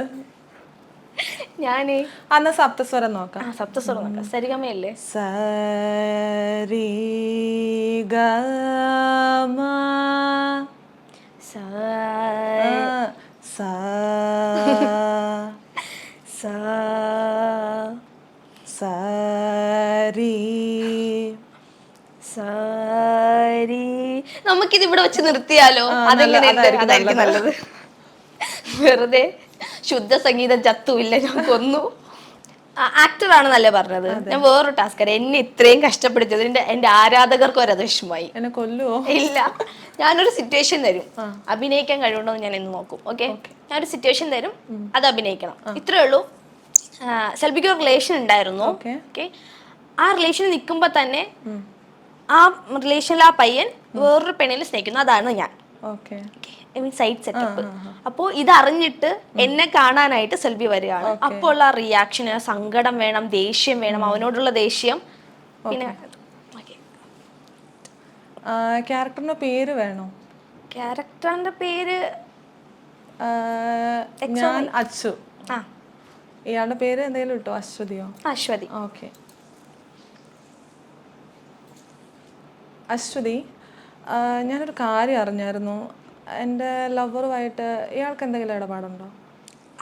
ഞാനേ അന്ന് സപ്തസ്വരം നോക്കാം. സപ്തസ്വരം നോക്കാം. സരിഗമയല്ലേ? സരി ഗ മ സ സ സരി. സരി. നമുക്കിത് ഇവിടെ വെച്ച് നിർത്തിയാലോ? അതായിരിക്കും നല്ലത്. വെറുതെ ശുദ്ധ സംഗീതം ചത്തുമില്ല, ഞാൻ കൊന്നു. ആക്ടറാണ് നല്ല പറഞ്ഞത്. ഞാൻ വേറൊരു ടാസ്ക് എന്നെ ഇത്രയും കഷ്ടപ്പെടുത്തിയത് എന്റെ ആരാധകർക്ക് ഒരത് വിഷമമായി. എന്നെ കൊല്ലുവോ? ഇല്ല, ഞാനൊരു സിറ്റുവേഷൻ തരും, അഭിനയിക്കാൻ കഴിവുണ്ടോ എന്ന് ഞാൻ ഇന്ന് നോക്കും. ഓക്കെ, ഞാനൊരു സിറ്റുവേഷൻ തരും, അത് അഭിനയിക്കണം. ഇത്രേ ഉള്ളൂ. സെൽബിക്ക് ഒരു റിലേഷൻ ഉണ്ടായിരുന്നു. ഓക്കെ, ആ റിലേഷനിൽ നിൽക്കുമ്പോ തന്നെ ആ റിലേഷനിൽ ആ പയ്യൻ വേറൊരു പെണ്ണിനെ സ്നേഹിക്കുന്നു. അതാണ് ഞാൻ. Side setup. അപ്പോൾ ഇത് അറിഞ്ഞിട്ട് എന്നെ കാണാനായിട്ട് സെൽബി വരികയാണ്. അപ്പോൾ ഉള്ള റിയാക്ഷന് സങ്കടം വേണം, ദേഷ്യം വേണം, അവനോടുള്ള ദേഷ്യം. പിന്നെ ക്യാരക്ടറിന്റെ പേര് വേണോ? ക്യാരക്ടറിന്റെ പേര് ഞാൻ അച്ചു. ഇയാളുടെ പേര് എന്തെങ്കിലും കിട്ടോ? അശ്വതിയോ? അശ്വതി. ഓക്കെ. അശ്വതി, ഞാനൊരു കാര്യം അറിഞ്ഞായിരുന്നു. എൻ്റെ ലവറുമായിട്ട് ഇയാൾക്ക് എന്തെങ്കിലും ഇടപാടുണ്ടോ?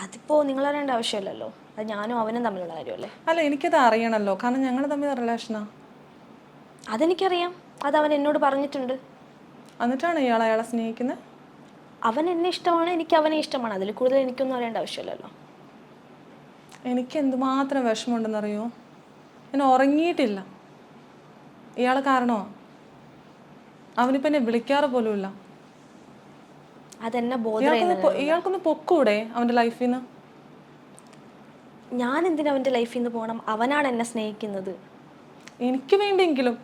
അതിപ്പോ നിങ്ങൾ അറിയേണ്ട ആവശ്യമില്ലല്ലോ, അത് ഞാനും അവനും തമ്മിലുള്ള കാര്യമല്ലേ. അല്ല, എനിക്കത് അറിയണമല്ലോ, കാരണം ഞങ്ങൾ തമ്മിൽ റിലേഷനാ. അതെനിക്കറിയാം, അത് അവൻ എന്നോട് പറഞ്ഞിട്ടുണ്ട്. എന്നിട്ടാണ് ഇയാൾ അയാളെ സ്നേഹിക്കുന്നത്? അവൻ എന്നെ ഇഷ്ടമാണ്, എനിക്ക് അവനെ ഇഷ്ടമാണ്. അതിൽ കൂടുതൽ എനിക്കൊന്നും അറിയേണ്ട ആവശ്യമില്ലല്ലോ. എനിക്ക് എന്തുമാത്രം വിഷമമുണ്ടെന്നറിയോ? ഞാൻ ഉറങ്ങിയിട്ടില്ല ഇയാൾ കാരണമോ. അവനിപ്പോൾ എന്നെ വിളിക്കാറ് പോലുമില്ല. അതെന്നെ ഇയാൾക്കൊന്ന് പൊക്കൂടെ അവൻ്റെ ലൈഫിൽ നിന്ന്? ഞാൻ എന്തിനാ അവൻ്റെ ലൈഫിൽ നിന്ന് പോകണം? അവനാണ് എന്നെ സ്നേഹിക്കുന്നത്. എനിക്ക് വേണ്ടിയെങ്കിലും.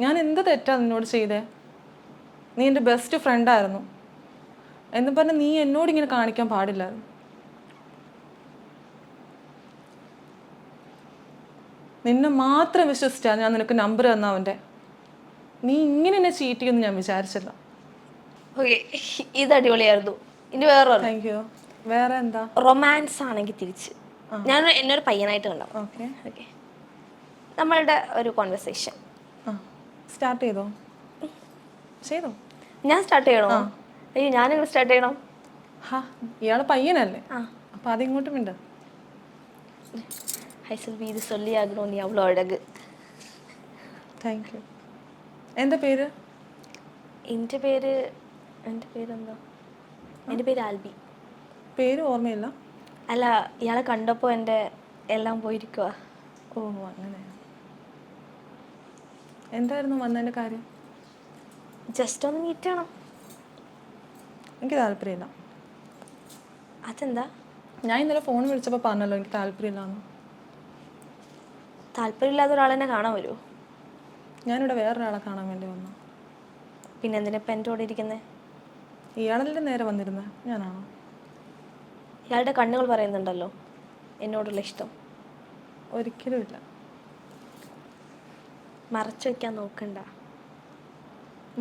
ഞാൻ എന്ത് തെറ്റാ നിന്നോട് ചെയ്തേ? നീ എൻ്റെ ബെസ്റ്റ് ഫ്രണ്ടായിരുന്നു എന്ന് പറഞ്ഞ് നീ എന്നോട് ഇങ്ങനെ കാണിക്കാൻ പാടില്ലായിരുന്നു. നിന്നെ മാത്രം വിശ്വസിച്ചാ ഞാൻ നിനക്ക് നമ്പർ തന്ന അവൻ്റെ. നീ ഇങ്ങനെ എന്നെ ചീറ്റ് ചെയ്യുമെന്ന് ഞാൻ വിചാരിച്ചില്ല. ഓക്കെ, ഇത് അടിപൊളിയായിരുന്നു. ഇനി വേറെ താങ്ക് യു. വേറെ എന്താ? റൊമാൻസ് ആണെങ്കിൽ തിരിച്ച് ഞാൻ എന്നൊരു പയ്യനായിട്ട് കണ്ടോ. ഓക്കെ ഓക്കെ, നമ്മളുടെ ഒരു കോൺവെർസേഷൻ സ്റ്റാർട്ട് ചെയ്തോ? ഞാൻ സ്റ്റാർട്ട് ചെയ്യണോ? അയ്യോ, ഞാനെങ്ങനെ സ്റ്റാർട്ട് ചെയ്യണം? ഇയാള് പയ്യനല്ലേ, അപ്പൊ അതിങ്ങോട്ട് മിണ്ട. ஹை செல்வி, இது சொல்லி ஆகணும், நீ அவ்வளோ அழகு. Thank you. എന്താ പേര്? എൻ്റെ പേര് എന്താ? എൻ്റെ പേര് ആൽബി. പേര് ഓർമ്മയില്ല? അല്ല, ഇയാളെ കണ്ടപ്പോൾ എൻ്റെ എല്ലാം പോയിരിക്കുക. ഓ അങ്ങനെ. എന്തായിരുന്നു വന്നതിൻ്റെ കാര്യം? ജസ്റ്റ് ഒന്ന് മീറ്റ് ചെയ്യണം. എനിക്ക് താല്പര്യമില്ല. അതെന്താ? ഞാൻ ഇന്നലെ ഫോൺ വിളിച്ചപ്പോൾ പറഞ്ഞല്ലോ എനിക്ക് താല്പര്യമില്ലാന്ന്. താല്പര്യമില്ലാത്ത ഒരാളെന്നെ കാണാൻ വരുമോ? ഞാനിവിടെ വേറൊരാളെ കാണാൻ വേണ്ടി വന്നു. പിന്നെ എന്തിനാ ഇപ്പം എൻ്റെ കൂടെ ഇരിക്കുന്നത്? ഇയാളല്ലേ നേരെ വന്നിരുന്നത്, ഞാനാണോ? ഇയാളുടെ കണ്ണുകൾ പറയുന്നുണ്ടല്ലോ എന്നോടുള്ള ഇഷ്ടം. ഒരിക്കലും ഇല്ല. മറച്ചു വയ്ക്കാൻ നോക്കണ്ട.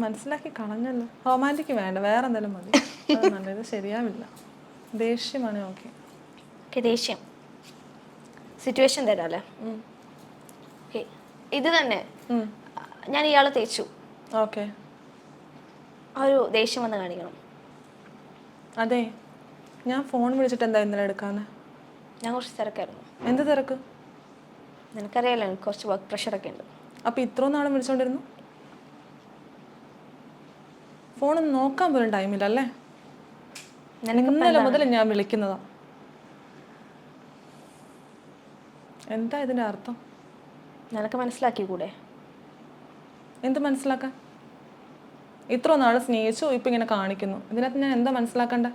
മനസ്സിലാക്കി കളഞ്ഞല്ലോ. റൊമാൻറ്റിക് വേണ്ട, വേറെ എന്തെങ്കിലും മതി. അത് നല്ലത് ശരിയാവില്ല. ദേഷ്യമാണ്. ഓക്കെ, ഓക്കെ, ദേഷ്യം. സിറ്റുവേഷൻ തരാം അല്ലേ? ഓക്കെ, ഇത് തന്നെ ഞാൻ ഇയാളെ തേച്ചു. ഓക്കെ. ആ ഒരു ദേഷ്യം വന്ന് കാണിക്കണം. അതെ, ഞാൻ ഫോൺ വിളിച്ചിട്ട് എന്താ ഇന്നലെ എടുക്കാന്ന്? ഞാൻ കുറച്ച് തിരക്കായിരുന്നു. എന്ത് തിരക്ക്? നിനക്കറിയാലോ, എനിക്ക് കുറച്ച് വർക്ക് പ്രഷറൊക്കെ ഉണ്ട്. അപ്പം ഇത്രയും നാളും വിളിച്ചോണ്ടിരുന്നു? ഫോണൊന്നും നോക്കാൻ പോലും ടൈമില്ല അല്ലേ? ഇന്നലെ മുതൽ ഞാൻ വിളിക്കുന്നതാ. എന്താ ഇതിന്റെ അർത്ഥം? നിനക്ക് മനസ്സിലാക്കി കൂടെ? എന്ത് മനസ്സിലാക്കാൻ? ഇത്ര നാൾ സ്നേഹിച്ചു, ഇപ്പം ഇങ്ങനെ കാണിക്കുന്നു. ഇതിനകത്ത് ഞാൻ എന്താ മനസ്സിലാക്കണ്ടേ?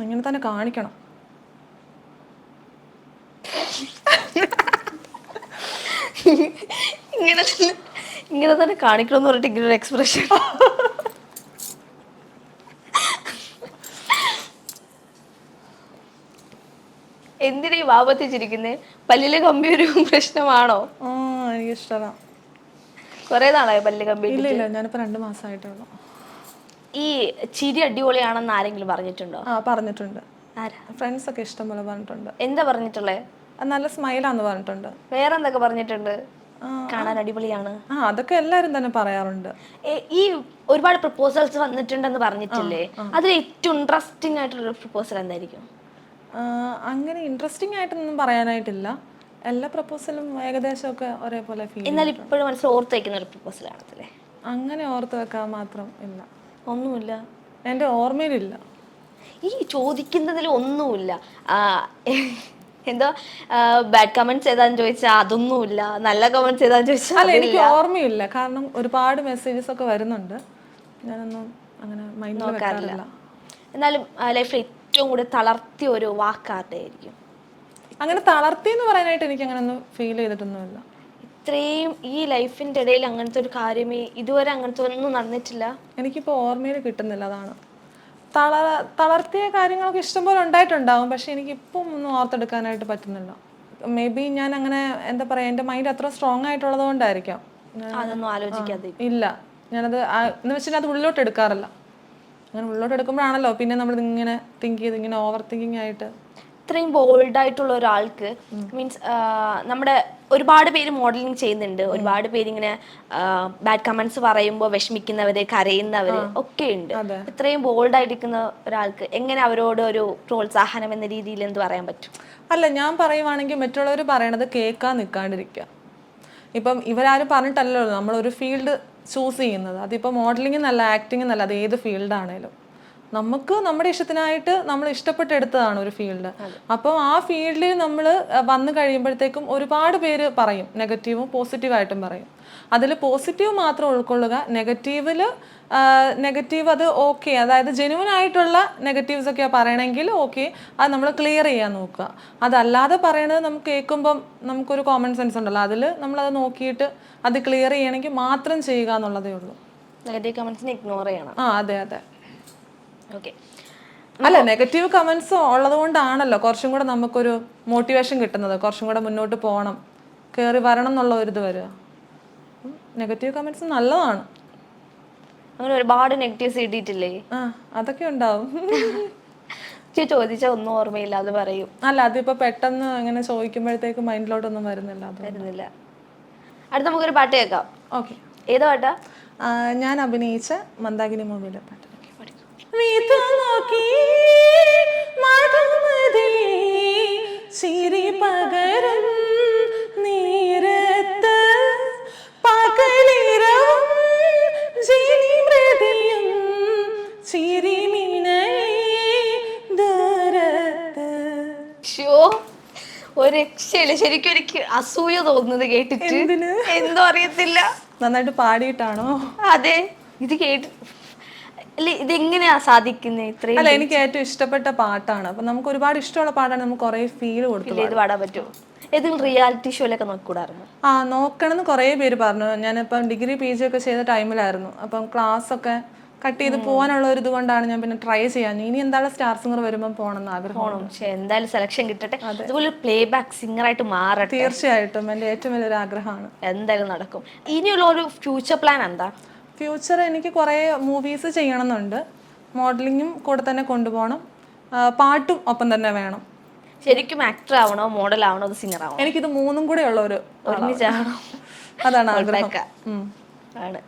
അങ്ങനെ തന്നെ കാണിക്കണം. ഇങ്ങനെ തന്നെ കാണിക്കണമെന്ന് പറഞ്ഞിട്ട് ഇങ്ങനെ ഒരു എക്സ്പ്രഷൻ. എന്തിനാ ഈ വാപത്തി ചിരിക്കുന്നേ? പല്ലിലെ കമ്പി ഒരു പ്രശ്നമാണോ? എനിക്കിഷ്ടമാണ്. കുറെ നാളായോ പല്ലിലെ കമ്പി? ഇല്ല, ഞാനിപ്പോൾ 2 മാസമായിട്ടേ ഉള്ളൂ. ഈ ചിരി അടിപൊളിയാണെന്ന് ആരെങ്കിലും പറഞ്ഞിട്ടുണ്ടോ? പറഞ്ഞിട്ടുണ്ട്. ആരാ? ഫ്രണ്ട്സ് ഒക്കെ ഇഷ്ടം പോലെ പറഞ്ഞിട്ടുണ്ട്. എന്താ പറഞ്ഞിട്ടുള്ളേ? നല്ല സ്മൈലാന്ന് പറഞ്ഞിട്ടുണ്ട്. വേറെ എന്തൊക്കെ പറഞ്ഞിട്ടുണ്ട്? കാണാൻ അടിപൊളിയാണ്. അതൊക്കെ എല്ലാരും തന്നെ പറയാറുണ്ട്. ഈ ഒരുപാട് പ്രപ്പോസൽസ് വന്നിട്ടുണ്ടെന്ന് പറഞ്ഞിട്ടില്ലേ, അതിൽ ഏറ്റവും ഇൻട്രസ്റ്റിംഗ് ആയിട്ടുള്ള പ്രപ്പോസൽ എന്തായിരിക്കും? അങ്ങനെ ഇൻട്രസ്റ്റിംഗ് ആയിട്ടൊന്നും പറയാനായിട്ടില്ല. എല്ലാ പ്രപ്പോസലും ഏകദേശം ഒക്കെ ഒരേപോലെ ഫീൽ. എന്നാൽ ഇപ്പോഴും മനസ്സിൽ ഓർത്ത് വയ്ക്കുന്ന ഒരു പ്രപ്പോസൽ കാണത്തില്ലേ? അങ്ങനെ ഓർത്ത് വെക്കാൻ മാത്രം ഇല്ല. ഒന്നുമില്ല, എൻ്റെ ഓർമ്മയിലില്ല. ഈ ചോദിക്കുന്നതിൽ ഒന്നുമില്ല. എന്തോ ബാഡ് കമന്റ്സ് ഏതാന്ന് ചോദിച്ചാൽ അതൊന്നുമില്ല, നല്ല കമന്റ്സ് ഏതാന്ന് ചോദിച്ചാൽ അല്ല, എനിക്ക് ഓർമ്മയില്ല. കാരണം ഒരുപാട് മെസ്സേജസ് ഒക്കെ വരുന്നുണ്ട്, ഞാനൊന്നും അങ്ങനെ മൈൻഡിൽ വെക്കാറില്ല. എന്നാലും ലൈഫിൽ ഏറ്റവും കൂടുതൽ തളർത്തിയ ഒരു വാക്കാരുടെ ആയിരിക്കും? അങ്ങനെ തളർത്തി എന്ന് പറയാനായിട്ട് എനിക്ക് അങ്ങനെ ഒന്നും ഫീൽ ചെയ്തിട്ടൊന്നുമില്ല. ഇത്രയും ഈ ലൈഫിൻ്റെ ഇടയിൽ അങ്ങനത്തെ ഒരു കാര്യമേ ഇതുവരെ അങ്ങനത്തെ ഒന്നും നടന്നിട്ടില്ല. എനിക്കിപ്പോൾ ഓർമ്മയിൽ കിട്ടുന്നില്ല. അതാണ്. തളർത്തിയ കാര്യങ്ങളൊക്കെ ഇഷ്ടംപോലെ ഉണ്ടായിട്ടുണ്ടാവും, പക്ഷെ എനിക്കിപ്പം ഒന്നും ഓർത്തെടുക്കാനായിട്ട് പറ്റുന്നില്ല. മേ ബി ഞാൻ അങ്ങനെ എന്താ പറയുക, എൻ്റെ മൈൻഡ് അത്ര സ്ട്രോങ് ആയിട്ടുള്ളത് കൊണ്ടായിരിക്കാം. അതൊന്നും ആലോചിക്കാതെ ഇല്ല, ഞാനത് എന്ന് വെച്ചിട്ട് അത് ഉള്ളിലോട്ട് എടുക്കാറില്ല. അങ്ങനെ ഉള്ളിലോട്ട് എടുക്കുമ്പോഴാണല്ലോ പിന്നെ നമ്മൾ ഇങ്ങനെ തിങ്ക് ചെയ്ത് ഇങ്ങനെ ഓവർ തിങ്കിങ് ആയിട്ട്. ഇത്രയും ബോൾഡായിട്ടുള്ള ഒരാൾക്ക് മീൻസ് നമ്മുടെ ഒരുപാട് പേര് മോഡലിംഗ് ചെയ്യുന്നുണ്ട്, ഒരുപാട് പേര് ഇങ്ങനെ ബാഡ് കമന്റ്സ് പറയുമ്പോൾ വിഷമിക്കുന്നവര്, കരയുന്നവര് ഒക്കെ ഉണ്ട്. ഇത്രയും ബോൾഡായിട്ടിരിക്കുന്ന ഒരാൾക്ക് എങ്ങനെ അവരോട് ഒരു പ്രോത്സാഹനം എന്ന രീതിയിൽ എന്ത് പറയാൻ പറ്റും? അല്ല, ഞാൻ പറയുവാണെങ്കിൽ മറ്റുള്ളവർ പറയണത് കേൾക്കാൻ നിൽക്കാണ്ടിരിക്കുക. ഇപ്പം ഇവരാരും പറഞ്ഞിട്ടല്ലോ നമ്മളൊരു ഫീൽഡ് ചൂസ് ചെയ്യുന്നത്. അതിപ്പോൾ മോഡലിംഗ് എന്നല്ല, ആക്ടിങ് എന്നല്ല, അത് ഏത് ഫീൽഡാണേലും നമുക്ക് നമ്മുടെ ഇഷ്ടത്തിനായിട്ട് നമ്മൾ ഇഷ്ടപ്പെട്ടെടുത്തതാണ് ഒരു ഫീൽഡ്. അപ്പോൾ ആ ഫീൽഡിൽ നമ്മൾ വന്നു കഴിയുമ്പോഴത്തേക്കും ഒരുപാട് പേര് പറയും, നെഗറ്റീവും പോസിറ്റീവായിട്ടും പറയും. അതിൽ പോസിറ്റീവ് മാത്രം ഉൾക്കൊള്ളുക, നെഗറ്റീവ് അത് ഓക്കെ, അതായത് ജെന്യുവൻ ആയിട്ടുള്ള നെഗറ്റീവ്സ് ഒക്കെയാണ് പറയണമെങ്കിൽ ഓക്കെ, അത് നമ്മൾ ക്ലിയർ ചെയ്യാൻ നോക്കുക. അതല്ലാതെ പറയണത് നമുക്ക് കേൾക്കുമ്പം നമുക്കൊരു കോമൺ സെൻസ് ഉണ്ടല്ലോ, അതിൽ നമ്മളത് നോക്കിയിട്ട് അത് ക്ലിയർ ചെയ്യണമെങ്കിൽ മാത്രം ചെയ്യുക എന്നുള്ളതേ ഉള്ളൂ. നെഗറ്റീവ് കമന്റ്സിനെ ഇഗ്നോർ ചെയ്യണം. അതെ. ഓക്കെ. അല്ല, നെഗറ്റീവ് കമന്റ്സ് ഉള്ളത് കൊണ്ടാണല്ലോ കുറച്ചും കൂടെ നമുക്കൊരു മോട്ടിവേഷൻ കിട്ടുന്നത്, കുറച്ചും കൂടെ മുന്നോട്ട് പോകണം, കയറി വരണം എന്നുള്ള ഒരു ഇത് വരിക. നെഗറ്റീവ് കമന്റ്സ് നല്ലതാണ്. അങ്ങനെ ഒരുപാട് നെഗറ്റീവ്സ് ഇട്ടിട്ടില്ലേ? അതൊക്കെ ഉണ്ടാവും. ചോദിച്ചാൽ ഒന്നും ഓർമ്മയില്ല, അത് പറയും. അല്ല, അതിപ്പോ പെട്ടെന്ന് ഇങ്ങനെ ചോദിക്കുമ്പോഴത്തേക്ക് മൈൻഡിലോട്ടൊന്നും വരുന്നില്ല. അടുത്ത നമുക്കൊരു പാട്ട് കേൾക്കാം. ഓക്കെ. ഏതാ പാട്ടാ? ഞാൻ അഭിനയിച്ച മന്ദാകിനി മൂവിയിലെ പാട്ട്. ചിരി പകരും നീരത്ത് പകലിരവും ജിനിമൃതിയും ചിരിമിണയേ ദൂരത്ത്. ഒരു രക്ഷയില്ല, ശരിക്കും എനിക്ക് അസൂയ തോന്നുന്നത് കേട്ടിട്ട്. എന്തോ അറിയത്തില്ല. നന്നായിട്ട് പാടിയിട്ടാണോ? അതെ, ഇത് കേട്ട് ഇതെങ്ങനെയാ സാധിക്കുന്നത് ഇത്രയും? അല്ല, എനിക്ക് ഏറ്റവും ഇഷ്ടപ്പെട്ട പാട്ടാണ്. അപ്പൊ നമുക്ക് ഒരുപാട് ഇഷ്ടമുള്ള പാട്ടാണ്, നമുക്ക് കുറെ ഫീൽ കൊടുത്തു പാടാൻ പറ്റുമോ? ഏതെങ്കിലും റിയാലിറ്റി ഷോയിലൊക്കെ നോക്കൂടായിരുന്നു? നോക്കണം എന്ന് കുറേ പേര് പറഞ്ഞു. ഞാനിപ്പം ഡിഗ്രി PG ഒക്കെ ചെയ്ത ടൈമിലായിരുന്നു. അപ്പം ക്ലാസ് ഒക്കെ കട്ട് ചെയ്ത് പോകാനുള്ള ഒരു ഇത് കൊണ്ടാണ് ഞാൻ പിന്നെ ട്രൈ ചെയ്യാൻ. ഇനി എന്തായാലും സ്റ്റാർ സിംഗർ വരുമ്പോൾ പോകണമെന്ന് ആഗ്രഹം. എന്തായാലും സെലക്ഷൻ കിട്ടട്ടെ, അതുപോലെ പ്ലേ ബാക്ക് സിംഗർ ആയിട്ട് മാറട്ടെ. തീർച്ചയായിട്ടും എൻ്റെ ഏറ്റവും വലിയൊരു ആഗ്രഹമാണ്. എന്തായാലും നടക്കും. ഇനിയുള്ള ഒരു ഫ്യൂച്ചർ പ്ലാൻ എന്താ? ഫ്യൂച്ചർ എനിക്ക് കുറേ മൂവീസ് ചെയ്യണമെന്നുണ്ട്, മോഡലിങ്ങും കൂടെ തന്നെ കൊണ്ടുപോകണം. പാട്ടും ഒപ്പം തന്നെ വേണം. ശരിക്കും ആക്ടർ ആവണോ, മോഡൽ ആവണോ, അത് സിംഗർ ആവണോ? എനിക്കിത് മൂന്നും കൂടെ ഉള്ള ഒരു ഒരുമിച്ചാണോ? അതാണ് ആഗ്രഹം. ആണ്.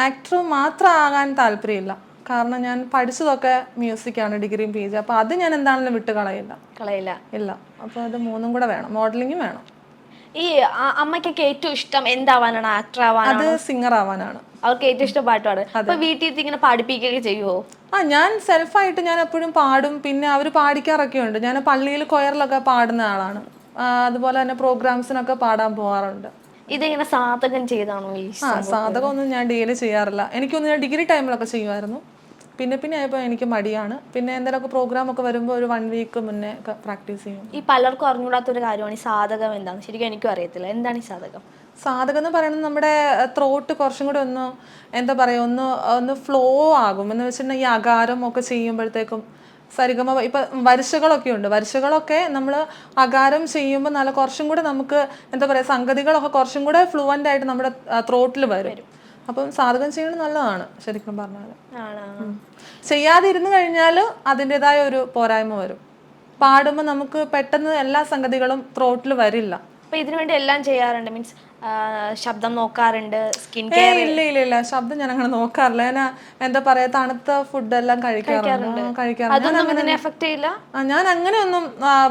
ആക്ടർ മാത്രം ആകാൻ താല്പര്യമില്ല. കാരണം ഞാൻ പഠിച്ചതൊക്കെ മ്യൂസിക്കാണ്, ഡിഗ്രിയും PG. അപ്പോൾ അത് ഞാൻ എന്താണെങ്കിലും വിട്ട് കളയില്ല. ഇല്ല. അപ്പോൾ അത് മൂന്നും കൂടെ വേണം, മോഡലിംഗും വേണം. ഈ അമ്മയ്ക്കൊക്കെ ഏറ്റവും ഇഷ്ടം എന്താവാനാണ്? ആക്ടർ ആവാനാണ്? അത് സിംഗർ ആവാനാണ്. അവർക്ക് ഏറ്റവും ഇഷ്ടം പാട്ടാണ്. അപ്പൊ വീട്ടിൽ ഇങ്ങനെ പാടിപ്പിക്കുകയൊക്കെ ചെയ്യുമോ? ഞാൻ സെൽഫായിട്ട് ഞാൻ എപ്പോഴും പാടും. പിന്നെ അവർ പാടിക്കാറൊക്കെ ഉണ്ട്. ഞാൻ പള്ളിയിൽ കൊയറിലൊക്കെ പാടുന്ന ആളാണ്. അതുപോലെ തന്നെ പ്രോഗ്രാംസിനൊക്കെ പാടാൻ പോകാറുണ്ട്. ഇതെങ്ങനെ സാധകം ചെയ്താണോ? സാധകം ഒന്നും ഞാൻ ഡെയിലി ചെയ്യാറില്ല. എനിക്കൊന്ന് ഞാൻ ഡിഗ്രി ടൈമിലൊക്കെ ചെയ്യുമായിരുന്നു. പിന്നെ ആയപ്പോൾ എനിക്ക് മടിയാണ്. പിന്നെ എന്തെങ്കിലുമൊക്കെ പ്രോഗ്രാം ഒക്കെ വരുമ്പോൾ ഒരു 1 വീക്ക് മുന്നേ ഒക്കെ പ്രാക്ടീസ് ചെയ്യും. ഈ പലർക്കും അറിഞ്ഞൂടാത്തൊരു കാര്യമാണ് ഈ സാധകം എന്താണെന്ന്. ശരിക്കും എനിക്കും അറിയത്തില്ല. എന്താണ് ഈ സാധകം? സാധകം എന്ന് പറയുന്നത് നമ്മുടെ ത്രോട്ട് കുറച്ചും കൂടി ഒന്ന് എന്താ പറയുക, ഒന്ന് ഫ്ലോ ആകും. എന്ന് വെച്ചിട്ടുണ്ടെങ്കിൽ ഈ അകാരം ഒക്കെ ചെയ്യുമ്പോഴത്തേക്കും സരിഗമ ഇപ്പം വരിശകളൊക്കെ ഉണ്ട്. വരിശകളൊക്കെ നമ്മൾ അകാരം ചെയ്യുമ്പോൾ നല്ല കുറച്ചും കൂടെ നമുക്ക് എന്താ പറയുക, സംഗതികളൊക്കെ കുറച്ചും കൂടെ ഫ്ലുവൻ്റ് ആയിട്ട് നമ്മുടെ ത്രോട്ടിൽ വരും. അപ്പം സാധകം ചെയ്യുന്നത് നല്ലതാണ് ശരിക്കും പറഞ്ഞാൽ. ചെയ്യാതിരുന്നു കഴിഞ്ഞാൽ അതിൻ്റെതായ ഒരു പോരായ്മ വരും. പാടുമ്പോൾ നമുക്ക് പെട്ടെന്ന് എല്ലാ സംഗതികളും ത്രോട്ടിൽ വരില്ല. അപ്പൊ ഇതിനു വേണ്ടി എല്ലാം ചെയ്യാറുണ്ട്, മീൻസ് ശബ്ദം നോക്കാറുണ്ട്, സ്കിൻ കെയർ? ഇല്ല, ശബ്ദം ഞാൻ അങ്ങനെ നോക്കാറില്ല. ഞാൻ എന്താ പറയാ, തണുത്ത ഫുഡ് എല്ലാം കഴിക്കാറുണ്ട്. എഫക്ട് ചെയ്യില്ല. ഞാൻ അങ്ങനെയൊന്നും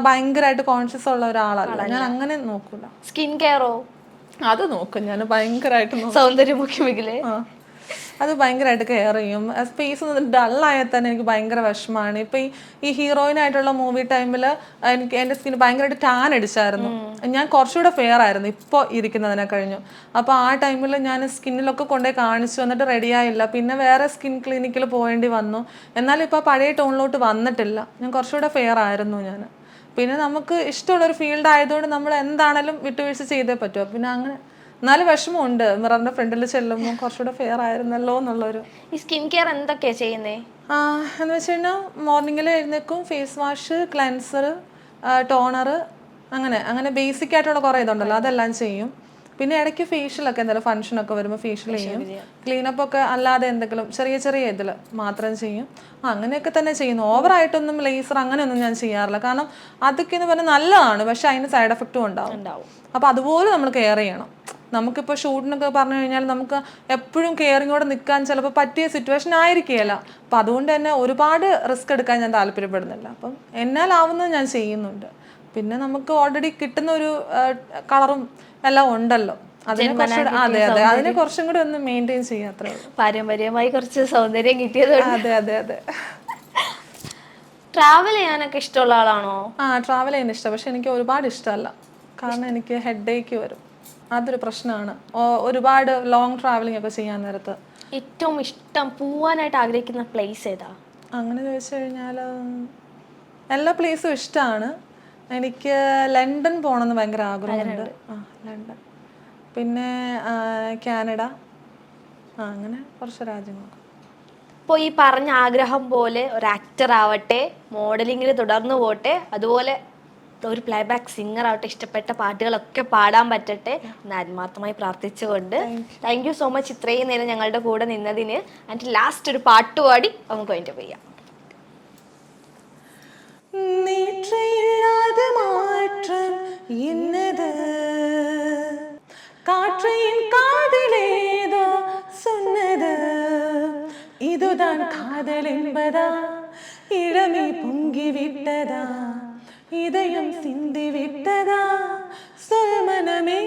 ഭയങ്കരമായിട്ട് കോൺഷ്യസ് ഉള്ള ഒരാളല്ല. ഞാൻ അങ്ങനെ നോക്കൂല. സ്കിൻ കെയറോ? അത് നോക്കും ഞാൻ ഭയങ്കരമായിട്ട്. സൗന്ദര്യമുഖ്യമേഖല അത് ഭയങ്കരമായിട്ട് കെയർ ചെയ്യും. സ്പേസ് ഡള്ളായാൽ തന്നെ എനിക്ക് ഭയങ്കര വിഷമമാണ്. ഇപ്പൊ ഈ ഹീറോയിനായിട്ടുള്ള മൂവി ടൈമിൽ എനിക്ക് എൻ്റെ സ്കിൻ ഭയങ്കരമായിട്ട് ടാൻ അടിച്ചായിരുന്നു. ഞാൻ കുറച്ചുകൂടെ ഫെയർ ആയിരുന്നു ഇപ്പോൾ ഇരിക്കുന്നതിനെ കഴിഞ്ഞു. അപ്പോൾ ആ ടൈമിൽ ഞാൻ സ്കിന്നിലൊക്കെ കൊണ്ടുപോയി കാണിച്ചു, എന്നിട്ട് റെഡിയായില്ല. പിന്നെ വേറെ സ്കിൻ ക്ലിനിക്കിൽ പോകേണ്ടി വന്നു. എന്നാലും ഇപ്പോൾ പഴയ ടോണിലോട്ട് വന്നിട്ടില്ല. ഞാൻ കുറച്ചുകൂടെ ഫെയർ ആയിരുന്നു ഞാൻ. പിന്നെ നമുക്ക് ഇഷ്ടമുള്ളൊരു ഫീൽഡ് ആയതുകൊണ്ട് നമ്മൾ എന്താണേലും വിട്ടുവീഴ്ച ചെയ്തേ പറ്റുമോ. പിന്നെ അങ്ങനെ എന്നാലും വിഷമമുണ്ട്, മിററിന്റെ ഫ്രണ്ടിൽ ചെല്ലുമ്പോൾ കുറച്ചുകൂടെ ഫെയർ ആയിരുന്നല്ലോ എന്നുള്ളൊരു. ഈ സ്കിൻ കെയർ എന്തൊക്കെയാ ചെയ്യുന്നേ? എന്ന് വെച്ച് കഴിഞ്ഞാൽ മോർണിംഗിൽ എഴുന്നേക്കും, ഫേസ് വാഷ്, ക്ലെൻസർ, ടോണർ, അങ്ങനെ ബേസിക് ആയിട്ടുള്ള കുറേ ഇതുണ്ടല്ലോ, അതെല്ലാം ചെയ്യും. പിന്നെ ഇടയ്ക്ക് ഫേഷ്യലൊക്കെ എന്തെങ്കിലും ഫംഗ്ഷനൊക്കെ വരുമ്പോൾ ഫേഷ്യൽ ചെയ്യും. ക്ലീനപ്പ് ഒക്കെ അല്ലാതെ എന്തെങ്കിലും ചെറിയ ഇതിൽ മാത്രം ചെയ്യും. അങ്ങനെയൊക്കെ തന്നെ ചെയ്യുന്നു. ഓവറായിട്ടൊന്നും ലേസർ അങ്ങനെയൊന്നും ഞാൻ ചെയ്യാറില്ല. കാരണം അതൊക്കെ എന്ന് പറഞ്ഞാൽ നല്ലതാണ്, പക്ഷെ അതിന് സൈഡ് എഫക്റ്റും ഉണ്ടാവും. അപ്പോൾ അതുപോലെ നമ്മൾ കെയർ ചെയ്യണം. നമുക്കിപ്പോൾ ഷൂട്ടിനൊക്കെ പറഞ്ഞു കഴിഞ്ഞാൽ നമുക്ക് എപ്പോഴും കെയറിങ്ങോടെ നിൽക്കാൻ ചിലപ്പോൾ പറ്റിയ സിറ്റുവേഷൻ ആയിരിക്കുകയില്ല. അപ്പം അതുകൊണ്ട് തന്നെ ഒരുപാട് റിസ്ക് എടുക്കാൻ ഞാൻ താല്പര്യപ്പെടുന്നില്ല. അപ്പം എന്നാലാവുന്നത് ഞാൻ ചെയ്യുന്നുണ്ട്. പിന്നെ നമുക്ക് ഓൾറെഡി കിട്ടുന്ന ഒരു കളറും എല്ലാം ഉണ്ടല്ലോ, അതിനെ കുറച്ചും കൂടി ഒന്ന് മെയിൻറ്റെയിൻ ചെയ്യാത്രേ ഉള്ളൂ. പാരമ്പര്യമായി കുറച്ച് സൗന്ദര്യം കിട്ടിയത്. അതെ. ട്രാവൽ ചെയ്യാനൊക്കെ ഇഷ്ടമുള്ള ആളാണോ? ട്രാവൽ ചെയ്യാൻ ഇഷ്ടം, പക്ഷെ എനിക്ക് ഒരുപാട് ഇഷ്ടമല്ല. കാരണം എനിക്ക് ഹെഡേക്ക് വരും, അതൊരു പ്രശ്നമാണ്. ഒരുപാട് ലോങ് ട്രാവലിംഗ് ഒക്കെ ചെയ്യാൻ നേരത്ത്. ഏറ്റവും ഇഷ്ടം പോവാനായിട്ട് ആഗ്രഹിക്കുന്ന പ്ലേസ് ഏതാ? അങ്ങനെ ചോദിച്ചു കഴിഞ്ഞാൽ എല്ലാ പ്ലേസും ഇഷ്ടമാണ്. എനിക്ക് ലണ്ടൻ പോകണമെന്ന് ഭയങ്കര ആഗ്രഹമുണ്ട്. ലണ്ടൻ, പിന്നെ കാനഡ, അങ്ങനെ കുറച്ച് രാജ്യങ്ങളൊക്കെ. ഇപ്പോൾ ഈ പറഞ്ഞ ആഗ്രഹം പോലെ ഒരു ആക്ടർ ആവട്ടെ, മോഡലിങ്ങിൽ തുടർന്നു പോട്ടെ, അതുപോലെ ഒരു പ്ലേബാക്ക് സിംഗർ ആവട്ടെ, ഇഷ്ടപ്പെട്ട പാട്ടുകളൊക്കെ പാടാൻ പറ്റട്ടെ എന്ന് ആത്മാർത്ഥമായി പ്രാർത്ഥിച്ചുകൊണ്ട് താങ്ക് യു സോ മച്ച് ഇത്രയും നേരം ഞങ്ങളുടെ കൂടെ നിന്നതിന്. എന്നിട്ട് ലാസ്റ്റ് ഒരു പാട്ട് പാടി നമുക്ക് അതിൻ്റെ ചെയ്യാം. மாற்றம் என்னது, காற்றையின் காதலேதோ சொன்னது, இதுதான் காதல் என்பதா, இளமை பொங்கி விட்டதா, இதயம் சிந்தி விட்டதா, சொல் மனமே.